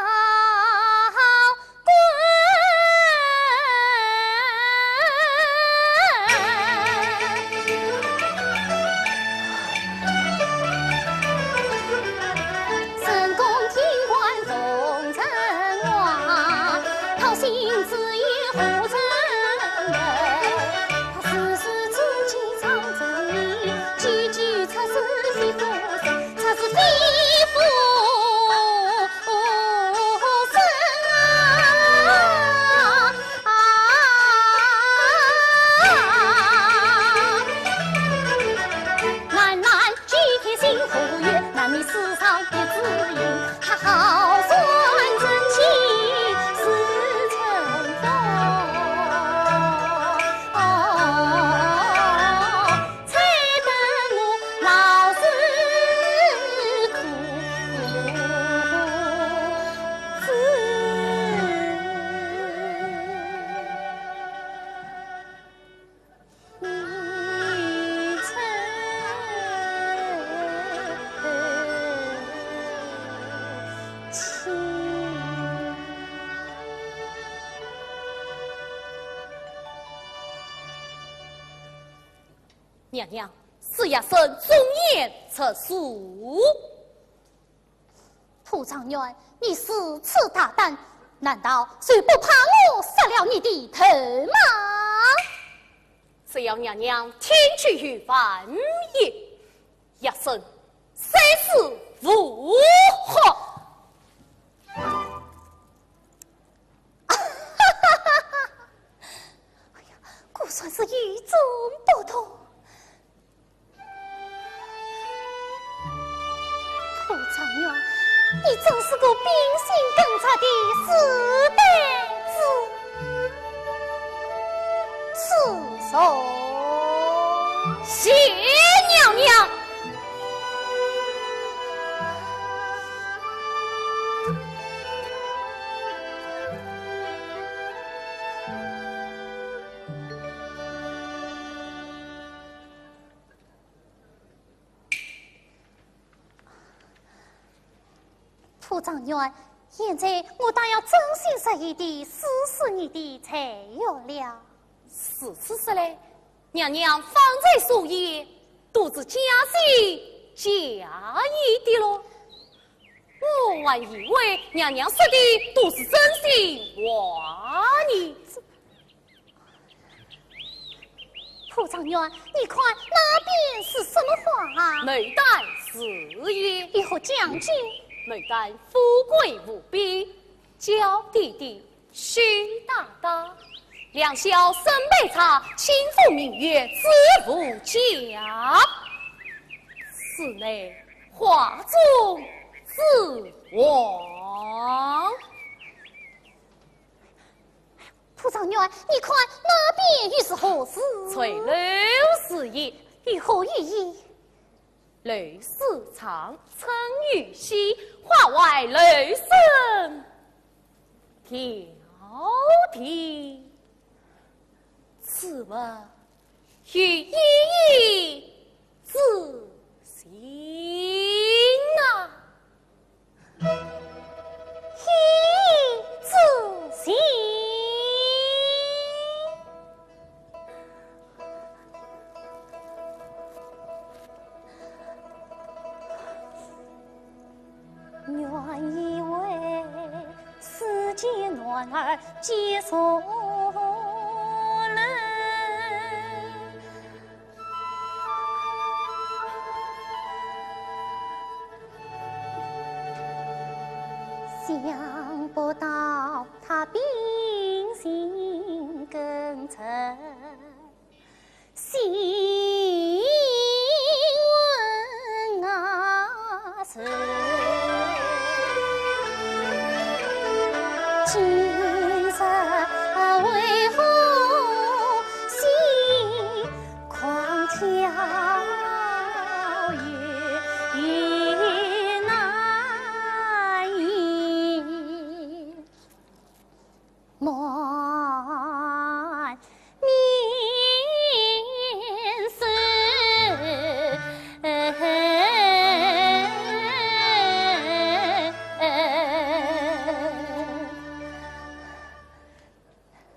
神功天官奉承我，讨心之意护城门。他时时自己藏正义，句句出是非夫生，出是非夫生啊！娘娘，是也生忠言测数。蒲长元，你如此大胆，难道谁不怕我杀了你的头吗？只要娘娘天去于万也，一生生死无憾。果算是与众不同。蒲长元，你真是个秉性更差的死呆子。此手谢娘娘。蒲长元，现在我当要真心实意地试试你的才有了。是嘞，娘娘方才所言，都是假戏假意的咯。我还以为娘娘说的都是真心话呢。蒲长元，你看那边是什么话啊？内丹是也，以后将军。内丹富贵无比，娇弟弟虚大大，两小生辈差，亲父明月子无家。此内画中自亡。蒲长元，你看那边又是何事？翠楼是也，与何寓意？雷似长，称玉溪，画外雷声迢迢。此文寓意自行啊，意自行。原以为世间暖儿皆送人，想不到他秉性更深，新闻啊是。今日为何心狂跳也难抑？满面是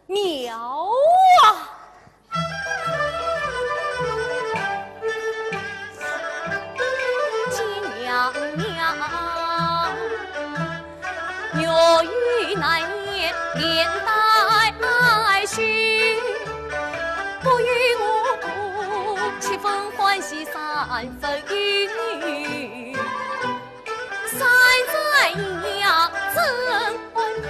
妙啊！金娘娘，月与难言，连带续，不与我七分欢喜三分忧，三在阴阳真婚配。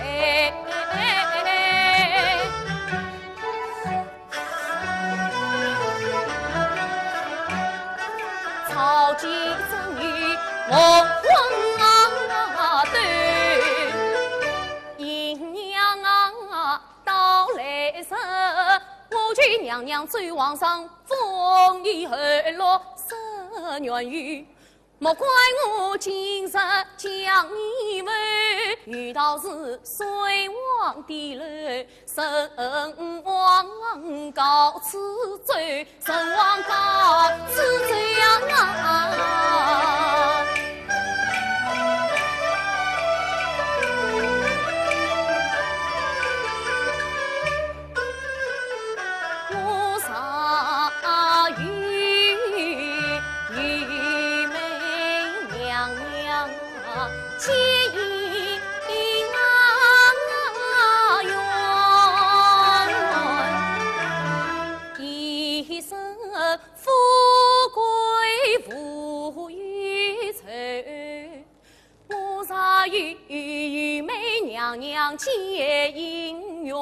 草芥赠与梦魂对，银娘到来时，我去娘娘追皇上，风雨而落十年雨。莫怪我今日将你们遇到是水王的人，神王告此奏，神王告此奏啊！我杀与娘结姻缘，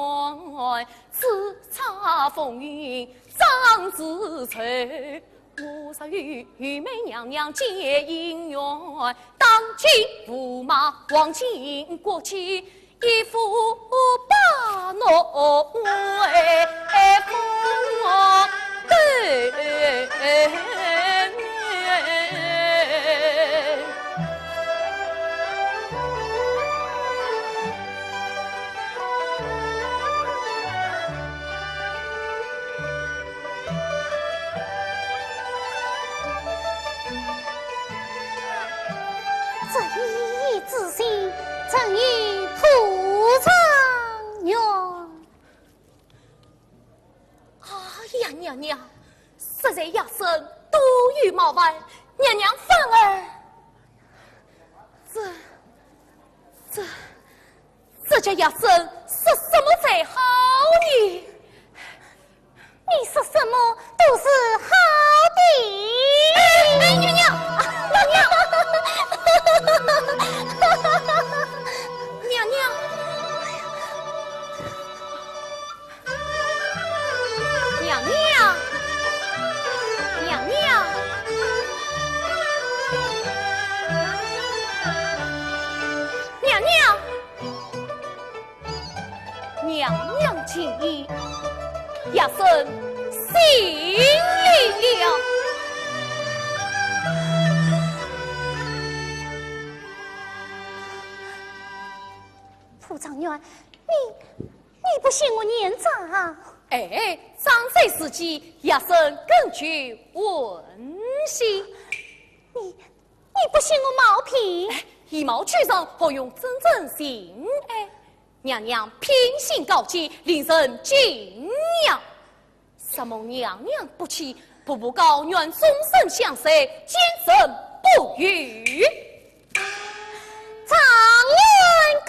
叱咤风云张子翠。我是玉梅娘娘结姻缘，当今驸马往秦国去，一夫把侬为夫对。这一之心，曾与土长远。呀，娘娘，实在夜深多余冒犯，娘娘反而这家夜深是什么才好呢？你说什么都是好的。娘娘，娘娘，娘娘。娘娘，娘娘，娘娘，娘娘请意，夜深心领了。副长员，你不信我年长？哎，长在时机，夜深更具温馨。你不信我毛皮？以貌取人，何用真正信？哎，娘娘品行高洁，令人敬仰。什么娘娘不弃，步步高愿终身相随，坚贞不渝。长安宫，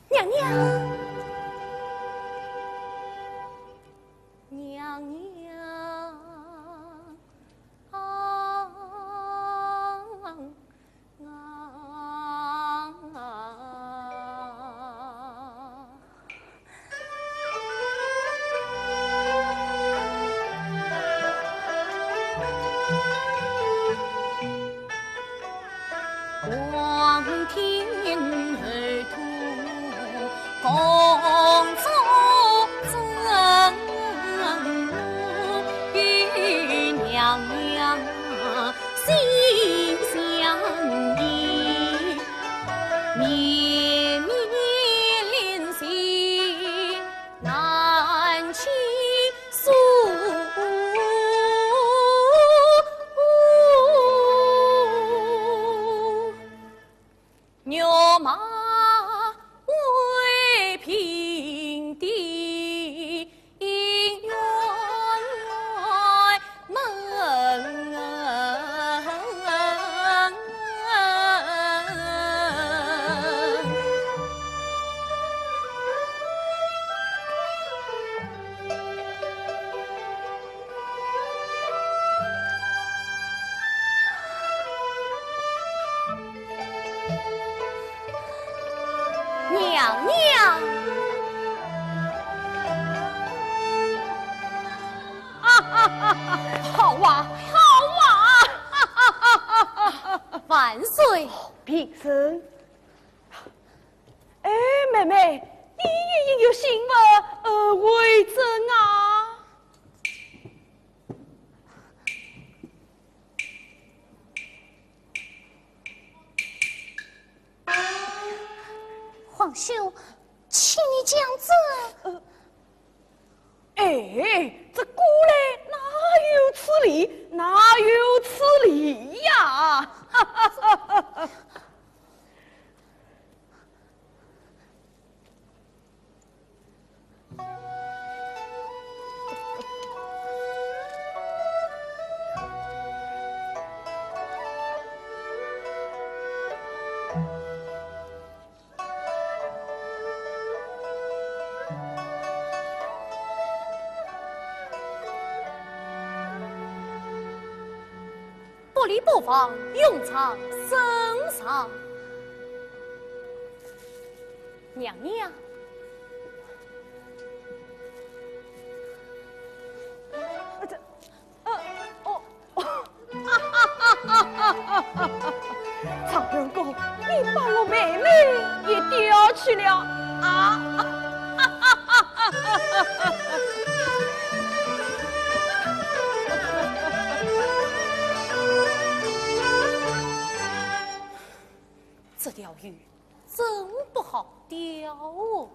娘娘。娘娘望天而吐，共作真。与娘娘心相依，绵绵联系难倾诉。牛马为平地，员外门。娘娘，好啊，好啊！万岁！平生，哎，妹妹，你也应有心吧？为真啊！皇兄，请你降旨。哎，这姑嘞哪有此理？哪有此理呀？不离不放，永藏身上。娘娘。常员公，你把我妹妹也丢去了啊！这条鱼真不好钓哦。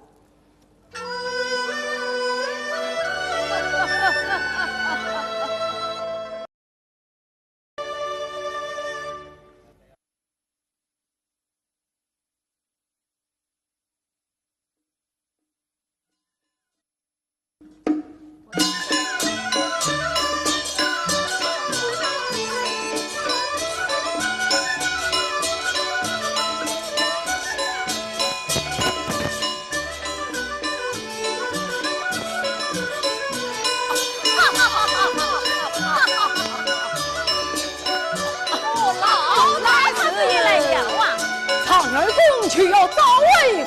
却要早为驸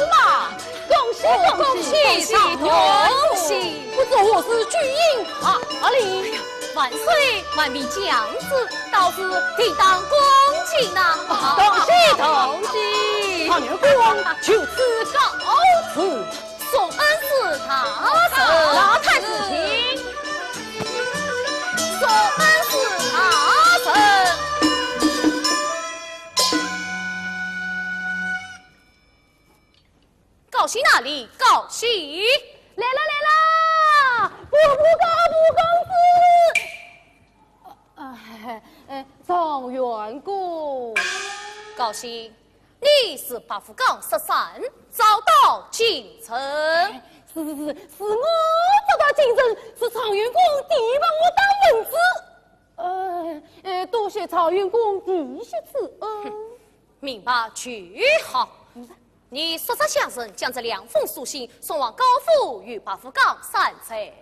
马，恭喜恭喜恭喜！不知我是巨婴哈里，万岁万民将子，倒是定当恭敬呐！恭喜恭喜！常员公就此告辞，宋恩是他老太子请，宋恩是他臣。告喜哪里？告喜！来啦！不公子！状元公，告喜！你是八福岗13遭到京城，是我遭到京城，是常员公提拔我当文子。多谢常员公提携此恩。明白去好。你速速相声，将这2封书信送往高府与八福岗散财。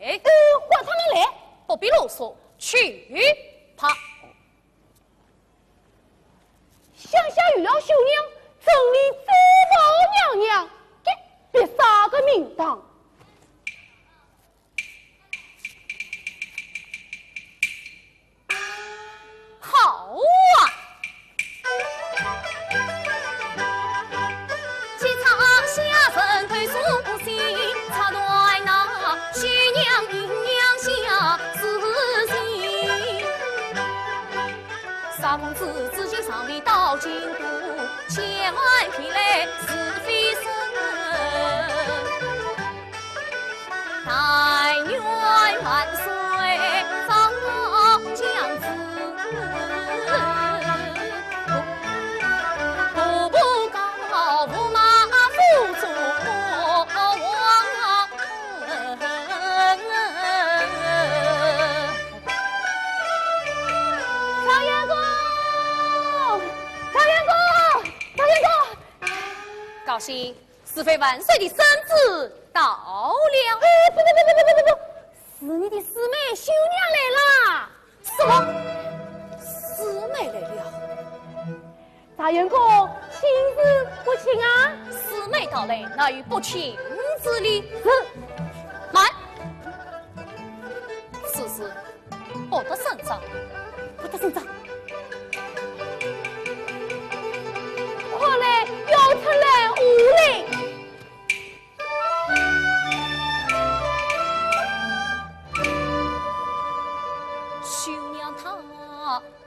唤他们来，不必啰嗦，去吧。乡下遇了秀娘，城里知报娘娘，别杀个名堂。好啊！下人推书信，插断那徐娘姨娘下私心。沙公子自己上里到京都，千万别来是非生。但愿万岁早将子。高兴，是非万岁的圣旨到了。不，是你的师妹秀娘来啦！什么？师妹来了？大员公，请示不请啊？师妹到来，那与不请之理。是。慢。此事不得声张，不得声张。快来，要出来无礼。秀娘她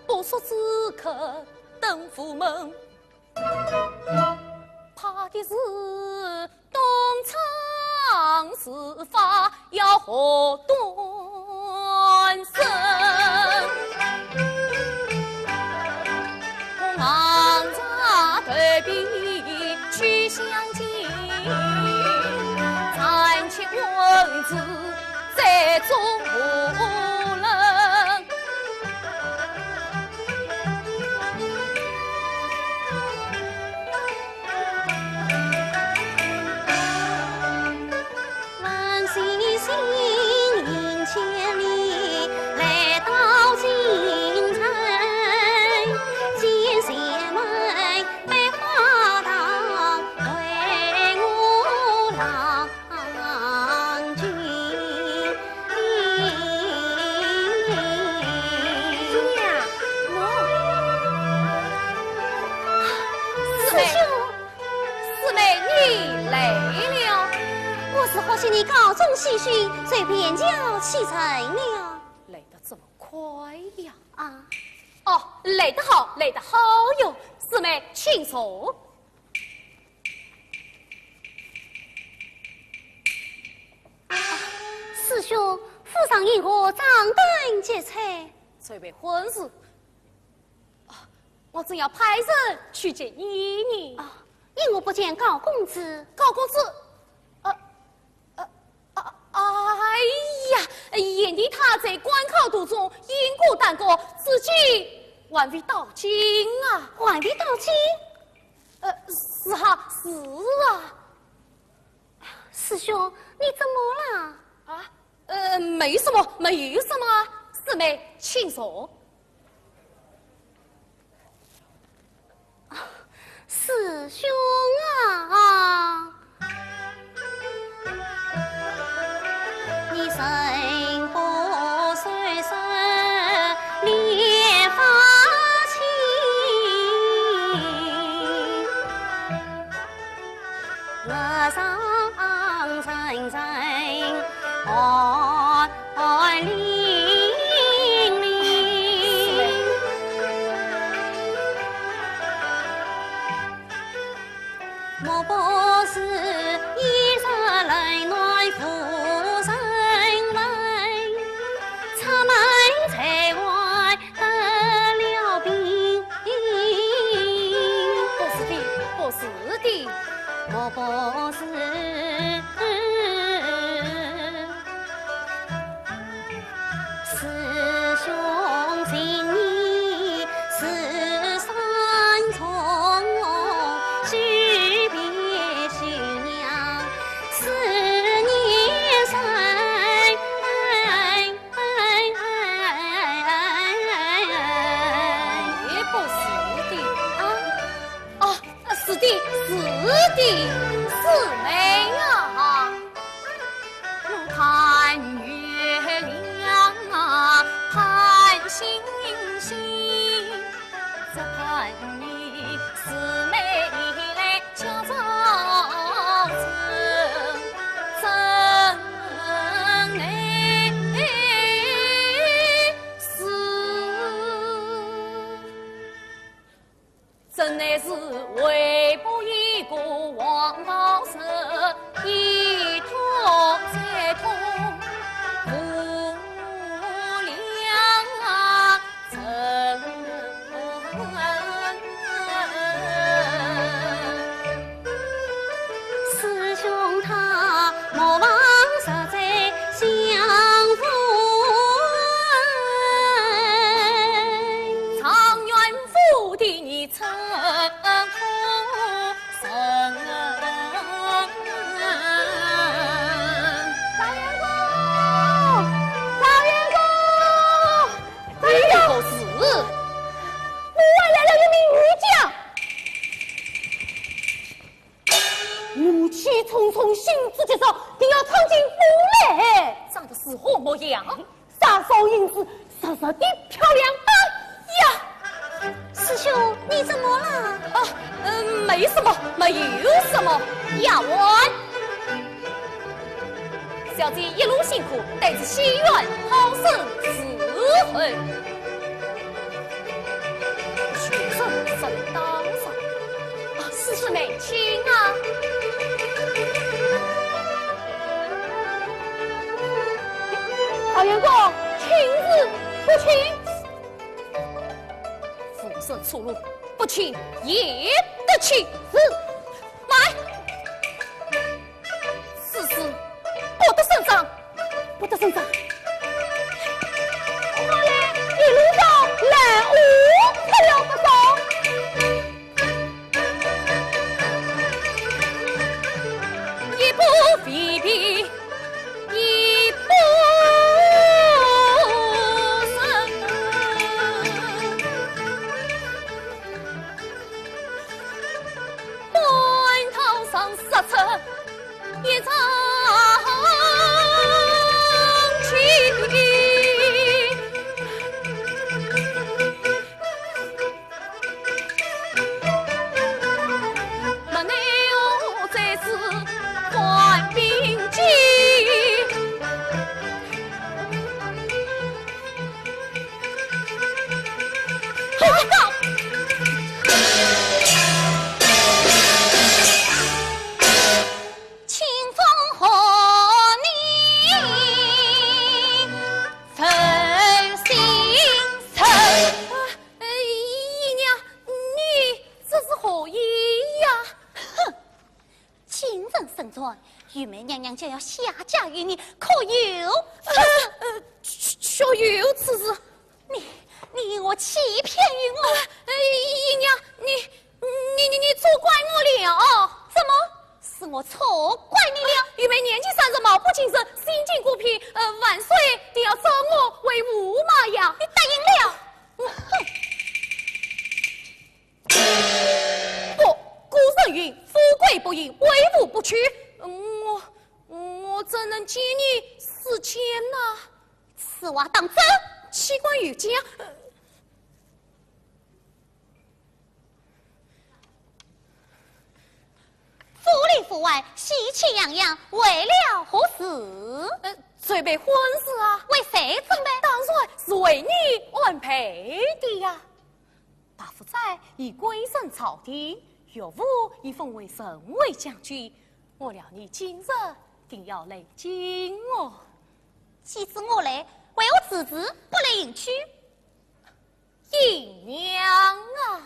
不速之客登府门，怕的是东厂事发要和断生。忙着对比去相见，暂且文字在中人。万岁心迎千里来到京城。见贤妹百花堂，为只好向你告状细讯，随便叫启程了。来得这么快呀！啊，哦，来得好，来得好哟！师妹，请坐。师兄，府上因何张灯结彩？这位婚事，我正要派人去见你呢。啊，因我不见高公子。高公子，哎呀，眼里他在官考途中因故耽搁，自己还未到京啊！还未到京？是啊，是啊。师兄，你怎么了？没什么，没有什么。师妹，请坐。师兄啊，你身不岁岁烈发青，额上层层爱淋漓。莫不是衣衫冷暖负身来，插门在外得了病。不是的，不是的。莫不是师兄情义是三重，许别许娘思念深。也不是的是的，是的，师妹啊，我盼月亮啊，盼星星，只盼你师妹来家中真真乃是为不一个王老师，一拖再拖，无量啊真。师兄他莫忘实在相扶恩，常愿福地你成福生。大员公，大员公，大员公，何事？门外来了一名女将。怒气冲冲，心直急躁，定要闯进府来。长得是何模样？杀手银子，实实的漂亮呀！师兄你怎么了？没什么，没有什么。亚文，小姐一路辛苦，带着心愿，好生伺候。学生正当上，师妹请啊。大员公，请日不请。俯身出入，不请也得请。是，来，此事不得声张，不得声张。我来一路上来无不了不走。一步非比，一步生。半头上杀出一场情。没奈我这次患病急。娘娘就要下嫁于你，可有？确有此事。你我欺骗于我？姨娘，你错怪我了。怎么是我错怪你了？因为年纪30，貌不惊人，心境孤僻，万岁定要收我为驸马呀！你答应了？不，古人云：富贵不淫，威武不屈。我怎能借你4千呢？此话当真？弃官于家。府里府外，喜气洋洋，为了何事？准备婚事啊！为谁准备？当然是为你安排的呀。大夫在已归顺朝廷，岳父已封为神卫将军。我料你今日定要来见我。既知我来，为我侄子不来迎娶。姨娘啊！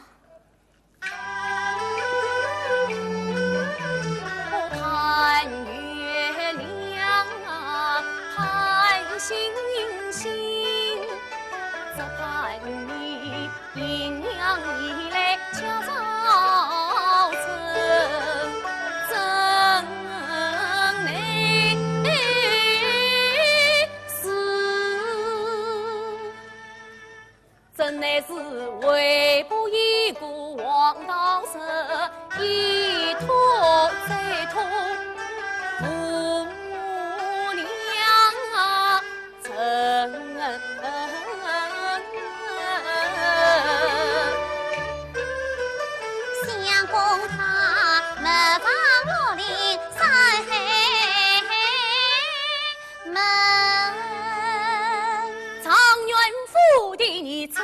我盼月亮啊，盼星星，只盼你姨娘一来家早晨，真乃是为不一顾王道士，一拖再拖，父母娘啊，真相公他没把我领山海门，常愿府的你真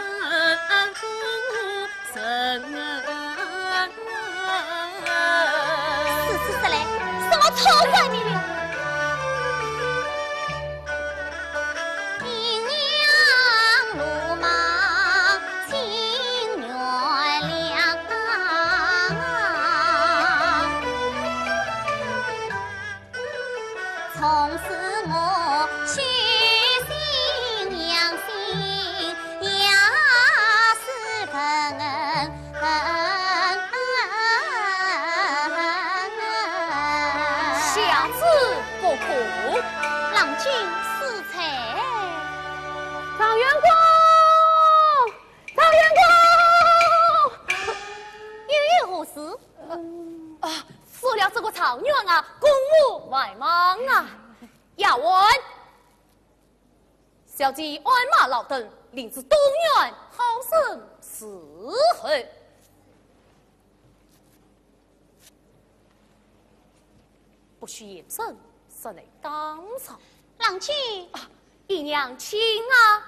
是来，是我错怪你了。姨娘鲁莽，请原谅。从此我虚心养心，也是分。下次不可。郎君赐彩。常员公，常员公，又有何事？说了这个常员啊，公务外忙啊。要问小姐鞍马劳顿，领至东院，好生伺候。不需言声，实来当场。郎君，姨娘请啊。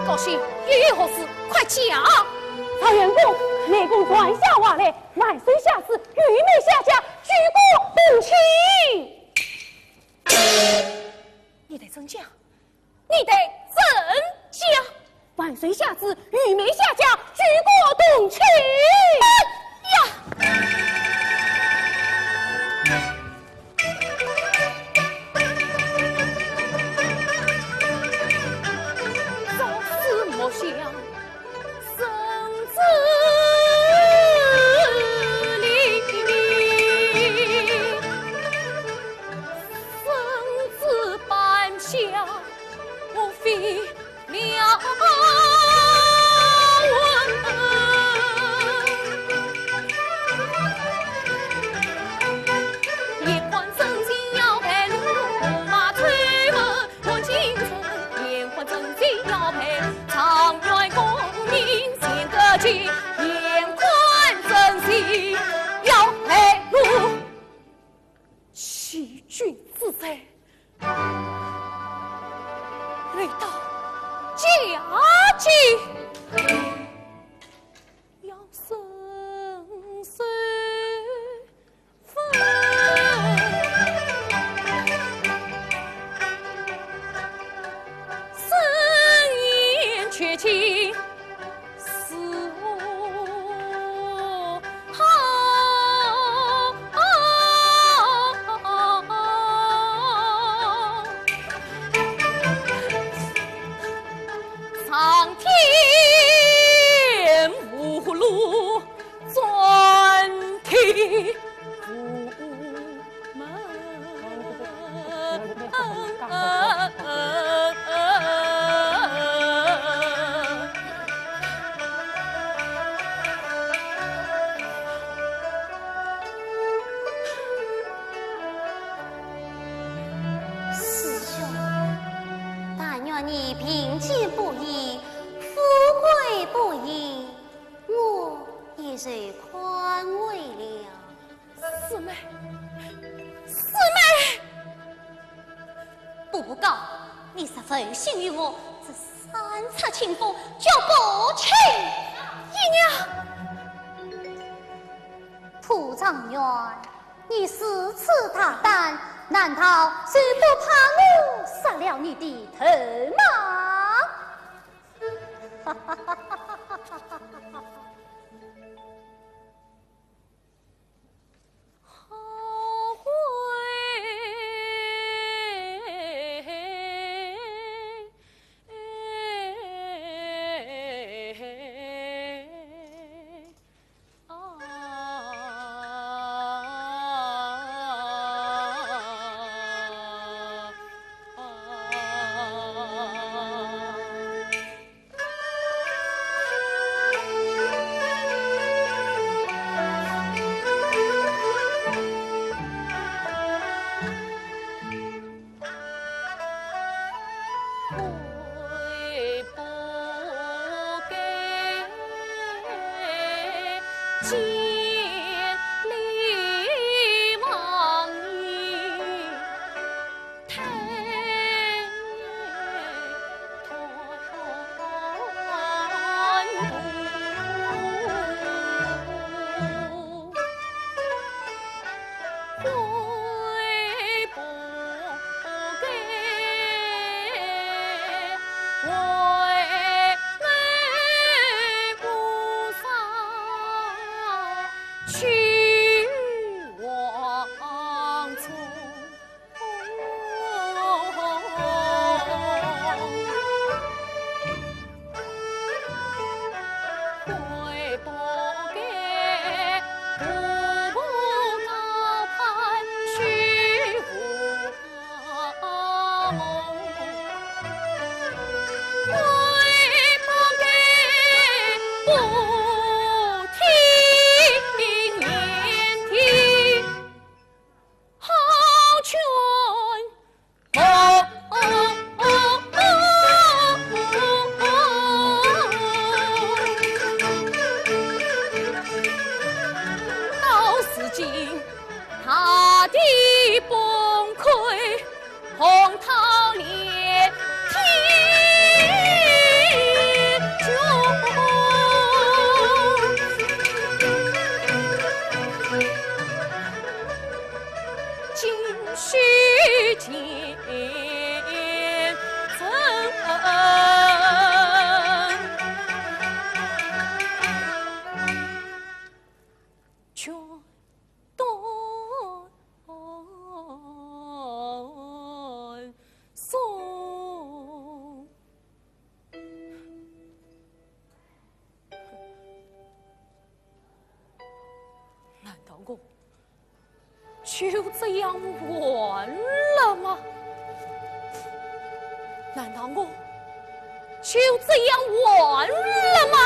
高兴又有何事？快讲！常员公，内宫传下话来，万岁下旨，玉梅下嫁，举国动情。你得真讲，你得真讲。万岁下旨，玉梅下嫁，举国动情。朝思暮想，生子离生子半夏，无非了师兄，但愿你贫贱不移，富贵不移，我也是宽慰了。师妹，师妹，不告你是奉信于我，这三次清风就不轻。姨娘，蒲状元，你如此大胆，难道是不怕我杀了你的头吗？哈哈哈哈哈哈！好会。就这样完了吗？难道我就这样完了吗？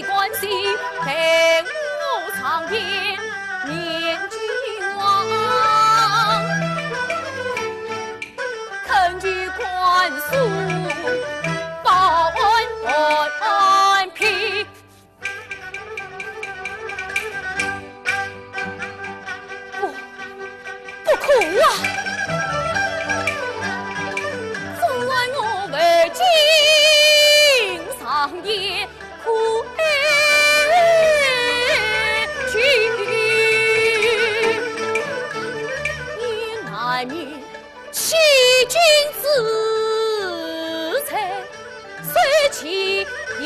关系陪我长夜念君王，恳具宽恕，报恩平。不哭啊！纵然我为今上夜哭。欺君之才，虽其一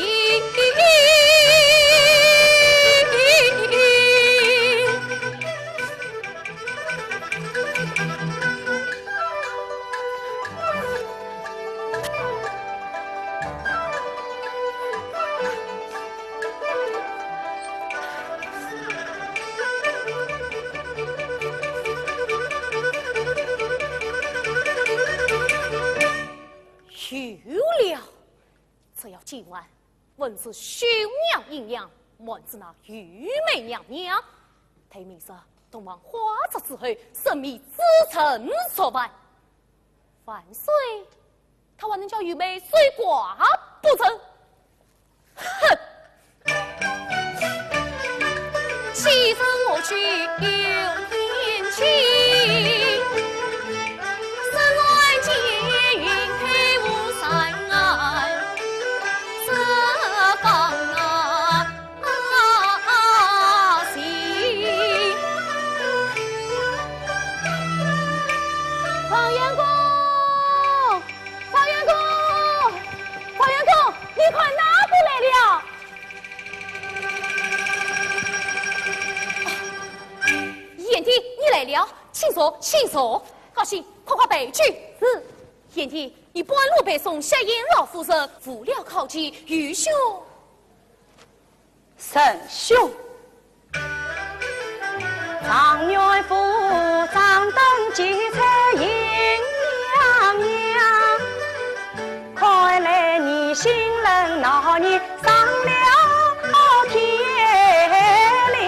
文是兄娘姨娘，满是那玉媚娘娘。他明说东王花烛之后，神秘之臣所拜。万岁，他还能叫玉媚随寡不成？哼！牺牲我去有天气，身外结云黑雾山岸，这方行。常员公，常员公，常员公，你快拿过来了。燕帝，你来了，请坐，请坐。高兴，快快备去。是。燕帝，你半路背诵下燕老夫人无聊考级，愚兄。神兄，常元府张灯结彩迎娘娘，看来你心人闹你上了天亮。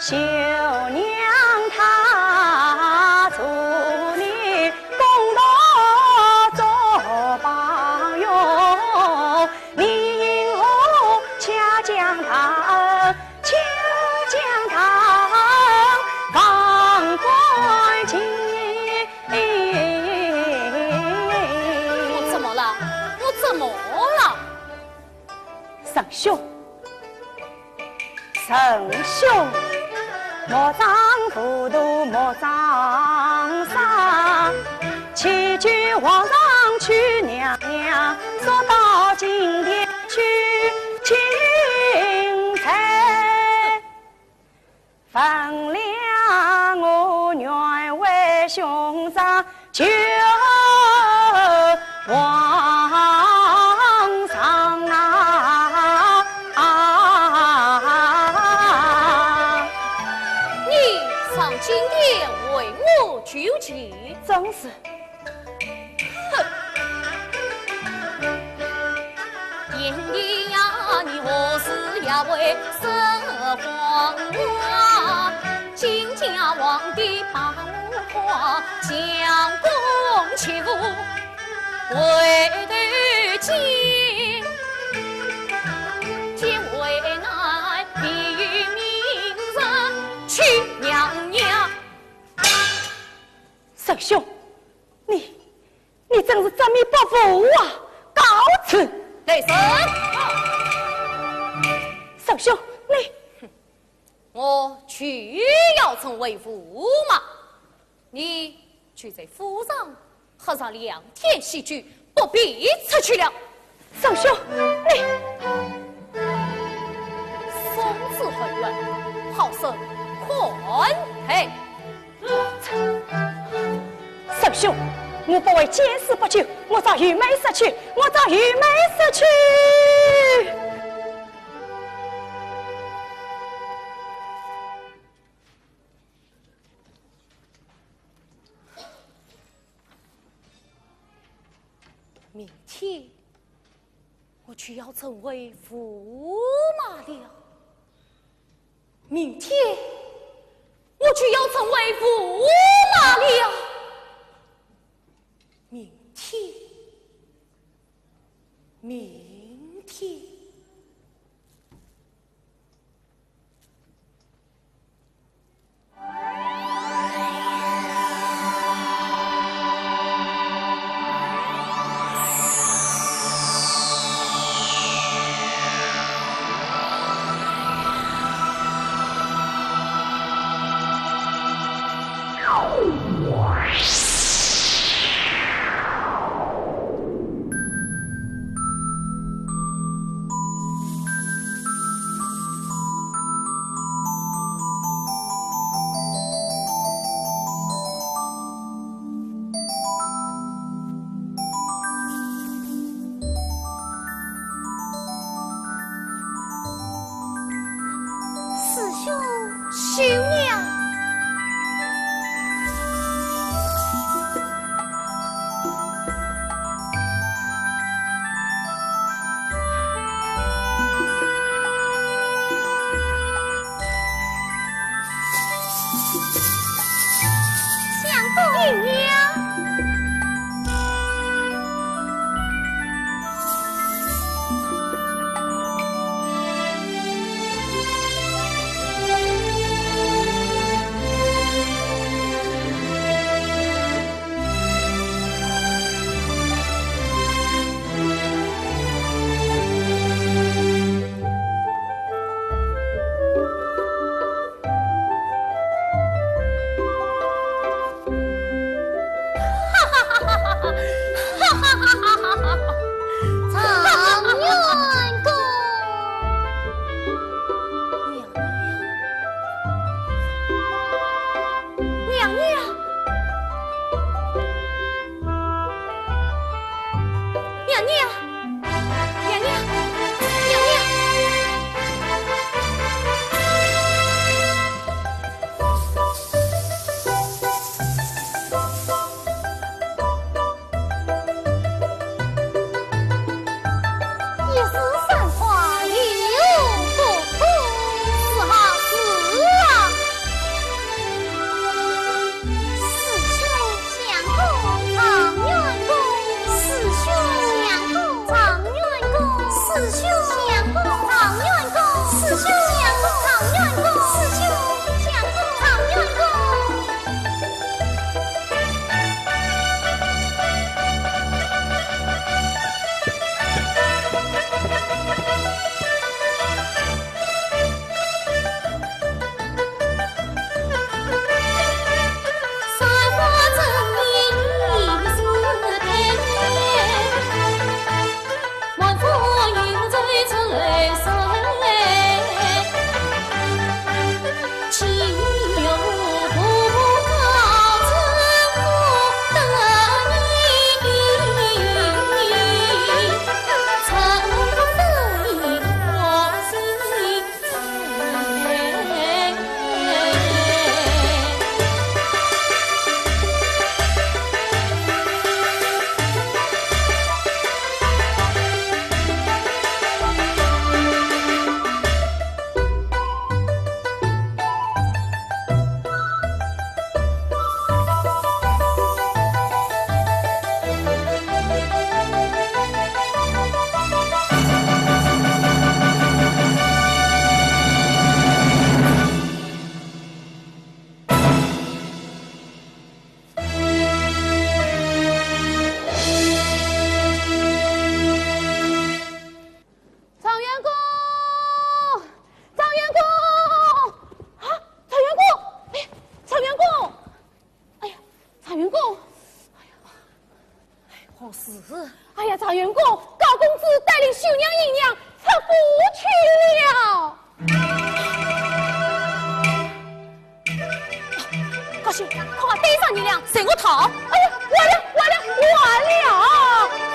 秀娘她祝你功劳做榜哟，你以后恰将她放官进。我怎么了？我怎么了？神兄，神兄。莫张糊涂，莫张傻，祈求皇上娶娘娘，说到今天去钦差，分量我愿为兄长求皇上今天为我求情，真是。哼！燕帝呀，你何时要为生皇啊？今家皇帝把我夸，将功切负，为得亲，见为乃必于明日娶娘娘。神兄，你真是真面不服啊！告辞。雷神，神兄，你我去要成为驸马，你去在府上喝上2天喜剧，不必出去了。神兄，你松子很远，好生宽陪。神兄，我不为见死不救，我找玉梅死去，我找玉梅死去。明天我就要成为驸马了，明天我就要成为驸马了，明天。娘娘，娘娘，娘娘。哎呀，张员公，高公子带领绣娘、银娘出府去了。高兴，快带上你俩，随我逃！哎呀，完了！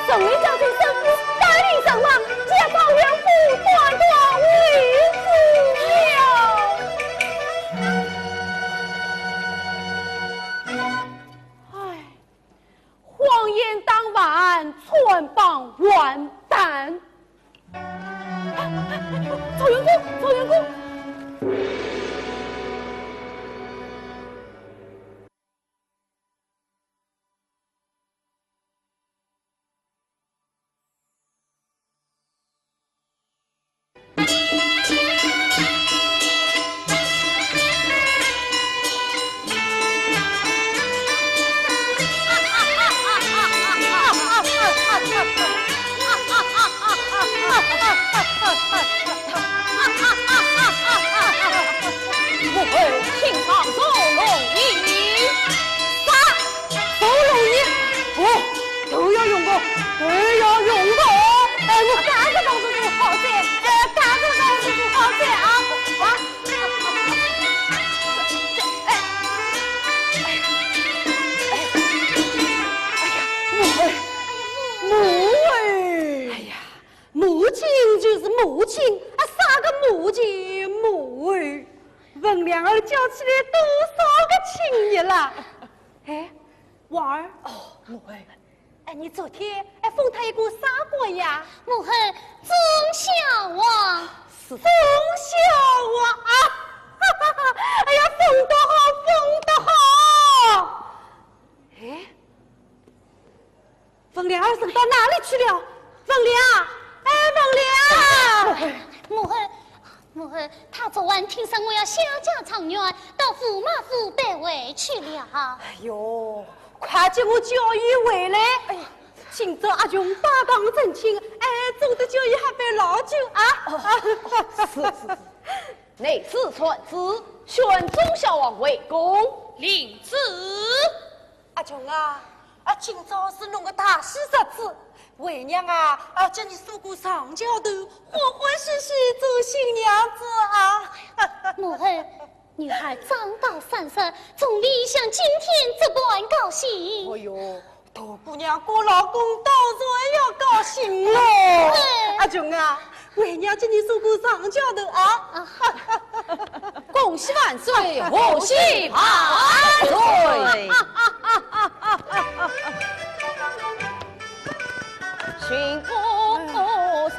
众位将军身负大令上马，将张员夫断断为止了。哎，谎言当晚，村帮完蛋。曹员公。文良儿叫起来多少个情谊了？哎，婉儿，母儿，你昨天封他一个啥官呀？母后忠孝王，忠孝王啊！哎呀，封得好！哎，文良儿升到哪里去了？文良，文良，母后，他昨晚听说我要下嫁长院，到驸马府带回去了。哎呦，快叫我教育回来！哎呀，今朝阿琼大纲正亲，做的教育还备老久啊！是，内侍传旨，选忠孝王为公，领旨。阿琼啊，今朝是侬个大喜日子。为娘叫你梳过长脚头，欢欢喜喜做新娘子啊！母后，女孩长到30，总理像今天这般高兴。哎呦，大姑娘过老公当然要高兴阿琼啊，为娘今年说过上轿头啊！恭喜万岁，贺喜万岁！寻夫实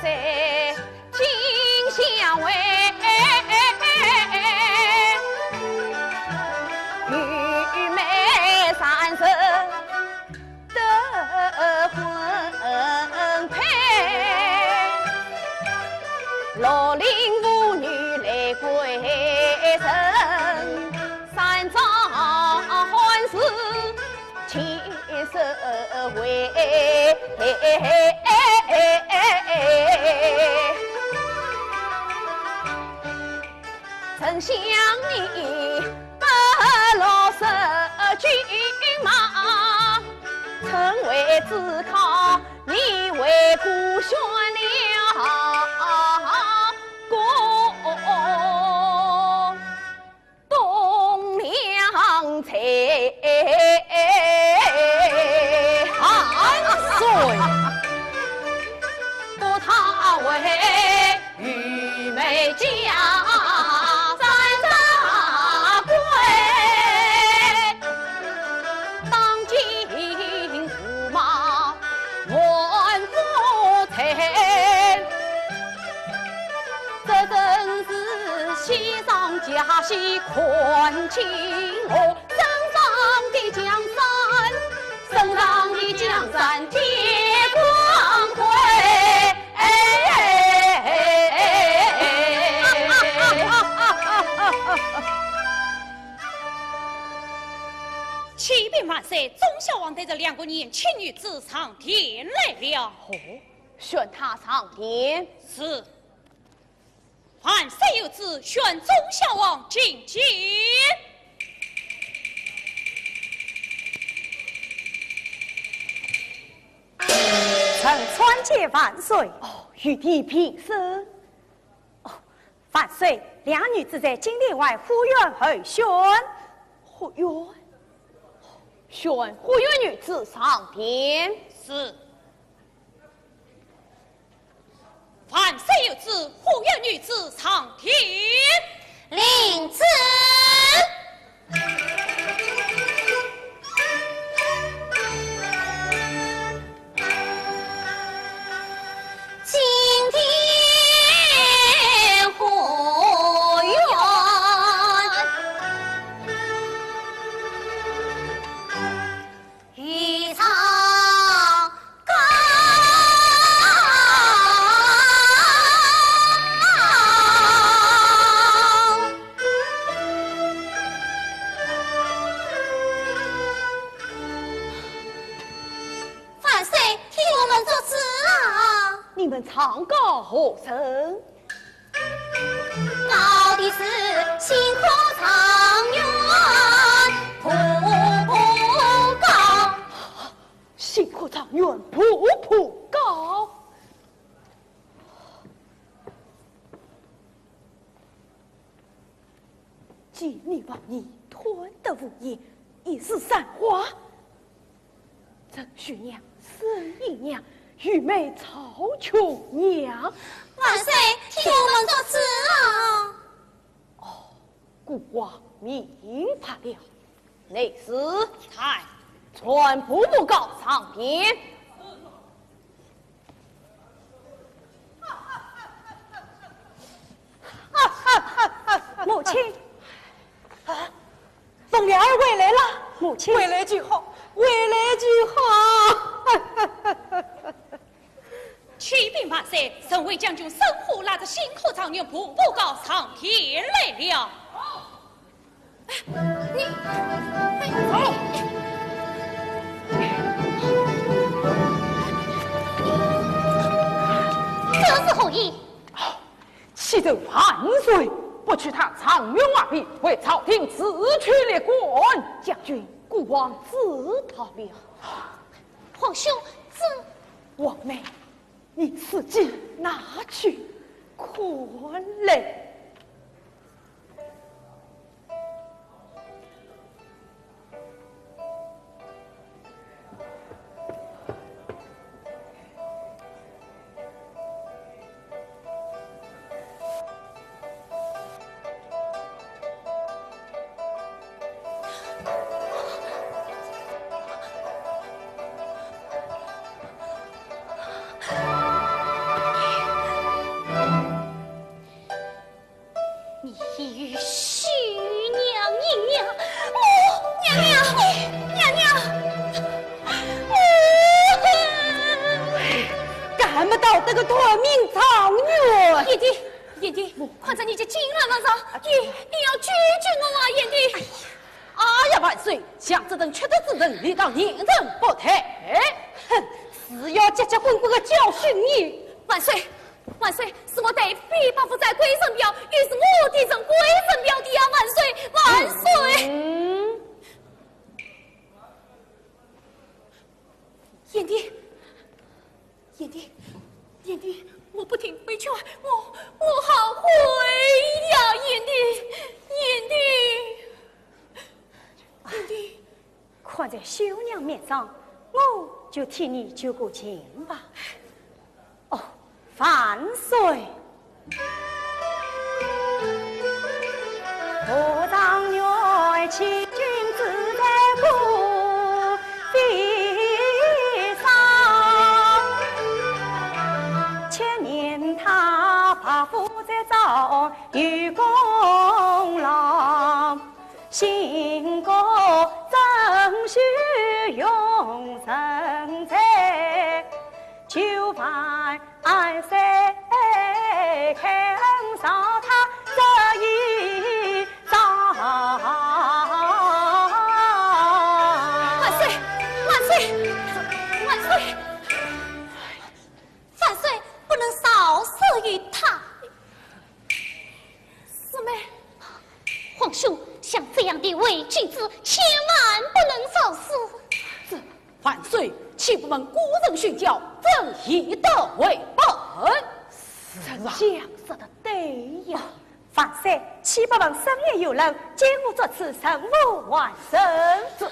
在今相会，玉梅三十得婚配，罗林妇女来归神，三桩欢事牵手为。丞相你不落色军马，臣为自考你为孤选了公东梁才岁，故他为玉梅家三丈贵，当今驸马万夫才，这真是喜上加喜困情我，身上的江山，身上的江山铁光辉。启禀万岁，忠孝王带着2个年轻女子上殿来了。哦，宣他上殿。是。凡谁有旨，宣忠孝王进见。臣传接万岁。哦，玉帝平身。哦，万岁，两女子在金殿外护院候宣。护院，宣护院女子上殿。是。凡谁有旨，护院女子上殿。领旨。今天护院御草高。万岁，替我们做旨啊！你们唱歌何声？高的是辛苦长远步步高，辛苦长远步步高。既你王你吞得无言，一时散花。曾徐娘、孙姨娘、玉梅曹琼娘，万岁，替我们做旨啊！孤王明白了，内侍太传步步高上殿。母亲，凤莲儿回来了。母亲，回来就好，回来就好。启禀万岁，身为将军，神虎拉着辛苦长女步步高上殿来了。你，走。这是何意？启奏万岁，不取他长远瓦壁，为朝廷自取列官。将军，孤王知道了。皇兄，这王妹，你自己拿去，可累。看不到这个夺命长女。燕弟，燕弟，看在你这金兰晚上，你要拒绝我啊，燕弟。哎呀，万岁！像这等缺德之人，理当严正不退。哼，是要结结棍棍的教训你。万岁，万岁，是我得逼巴不在龟神庙，于是我的正龟神庙的呀，万岁，万岁！燕弟，燕弟，燕弟，我不听回去，我好悔呀，燕弟，燕弟，燕弟，看在秀娘面上，我就替你救过情吧。哦，万岁！我当愿欺君子在故地上，千年他把父在造有功劳，兴国争取永生在，就盼谁看上他这一招。万岁，万岁，万岁！万岁，不能少死于他。师妹，皇兄，像这样的伪君子，千万不能少死。这万岁，岂不闻古人训教，正以德为本？丞相说的对呀，万岁，岂不闻深夜有人见我作此神武万神？这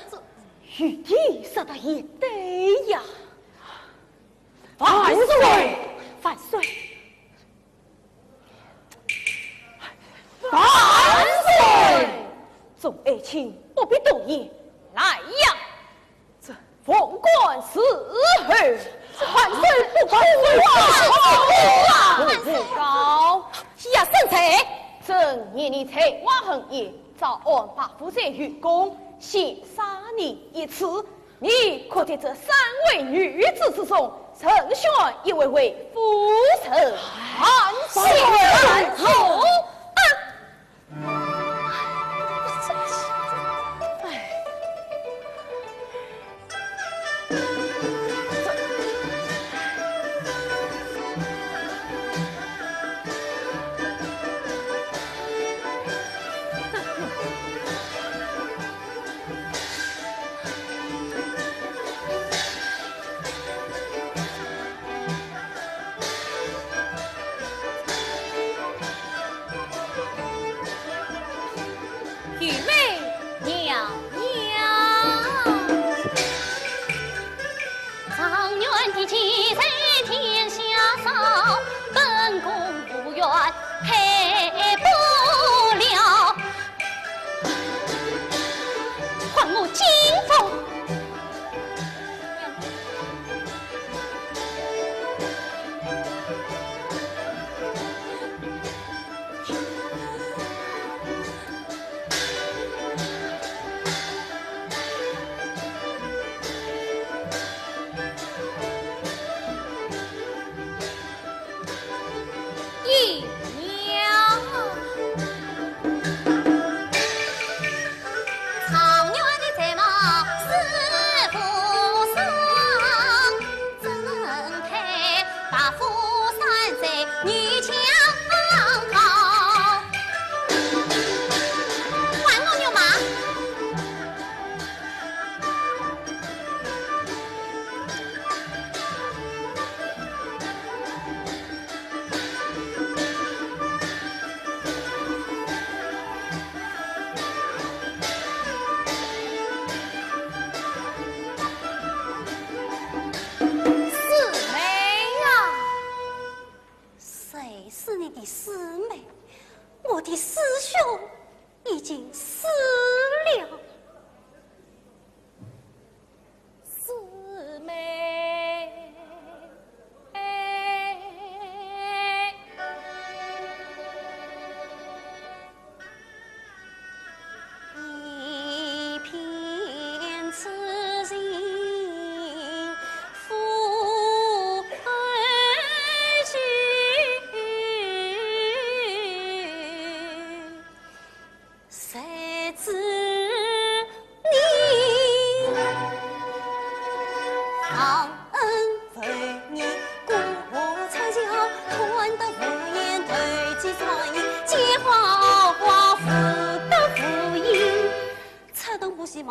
玉帝说的也对呀，万岁，万岁，万岁！众爱卿不必多言，来呀！这凤冠四后，万岁不可不高呀，圣才！正夜你才挖横夜，早安把负责愚公，先杀你一次。你可在这三位女子之中，甄选一位为夫臣，谢主。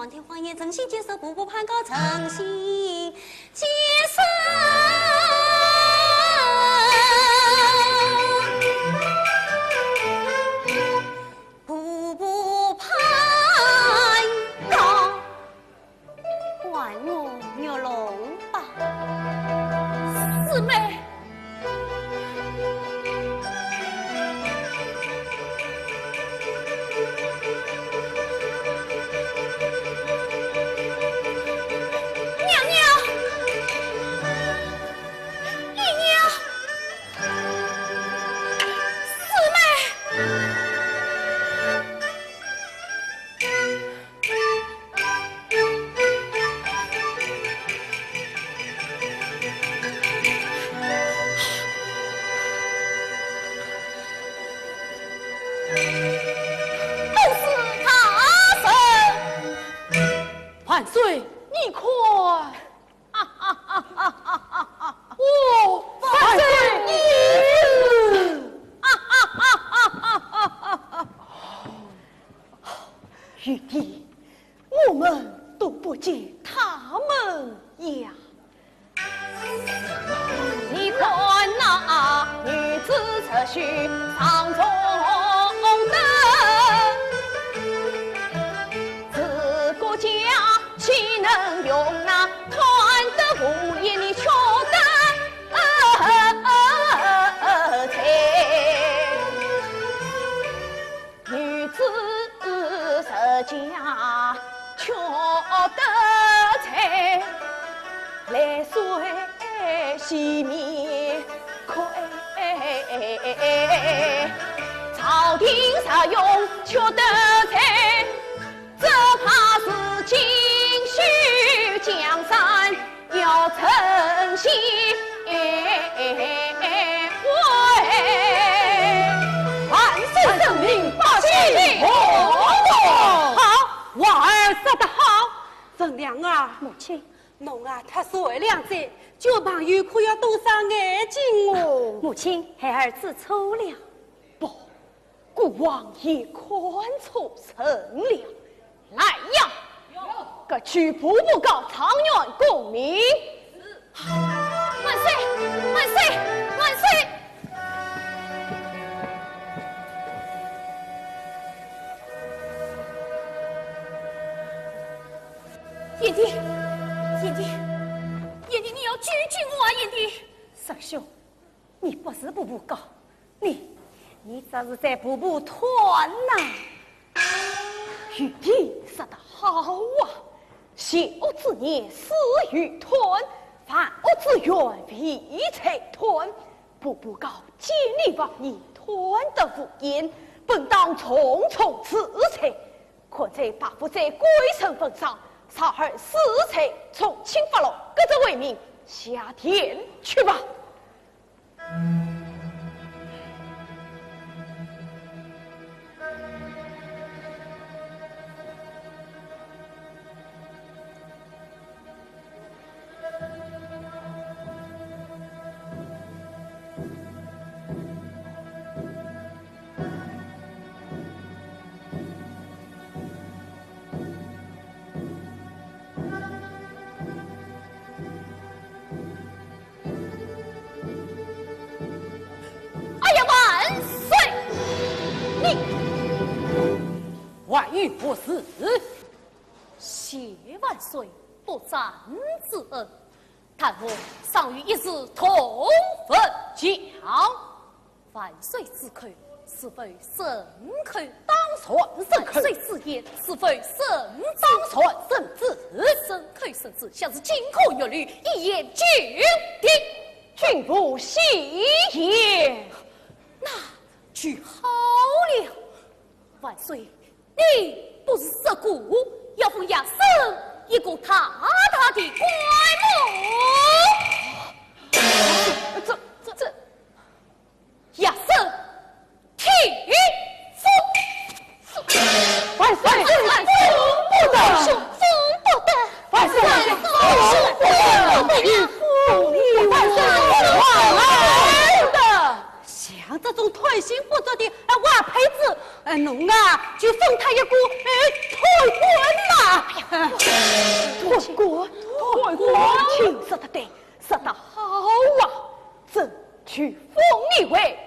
皇天皇爷真心接受，步步攀高诚心接受。步步攀高，还我玉龙吧，四妹。万岁，你快！万岁，玉帝，我们都不见他们呀！你看那女子侧须上中灯，自国家岂能用那团的无言你瞧得才？女子设家瞧得才，来水洗面快，朝廷上用瞧得才，这怕是金须江山要承袭万岁圣明八旗好，娃儿说得好，仁良啊，母亲，侬啊，他所谓良者，就朋友可要多伤眼睛哦。母亲，孩儿知错了。不，孤王也宽恕臣了。来呀！各去步步告长远共鸣。万岁！万岁！万岁！燕帝，燕帝，燕帝，你要拒绝我啊！燕帝，三兄，你不是步步高，你这是在步步团呐！玉帝说得好啊，邪恶之念死于团，犯恶之愿必才团。步步高建立王义，团的无言，本当重重制裁，可在把负在归身份上。杀害死贼，从轻发落，各自为民，下田去吧。万遇不死，谢万岁不战之恩，但我尚与一日同分奖。万岁之口是非神口，当传神口；万岁之言是非神当传神旨。神口神旨，像是金科玉律，一言九鼎。君不戏言，那就好了。万岁，你不是色故，要奉亚生一个大大的棺木。这，亚生替父。万岁！万岁！不得，不得！万岁！不得！万岁！像这种推心不着的瓦胚子，侬啊就封他一个退官呐！退过，请说得对，说得好啊！朕去封你为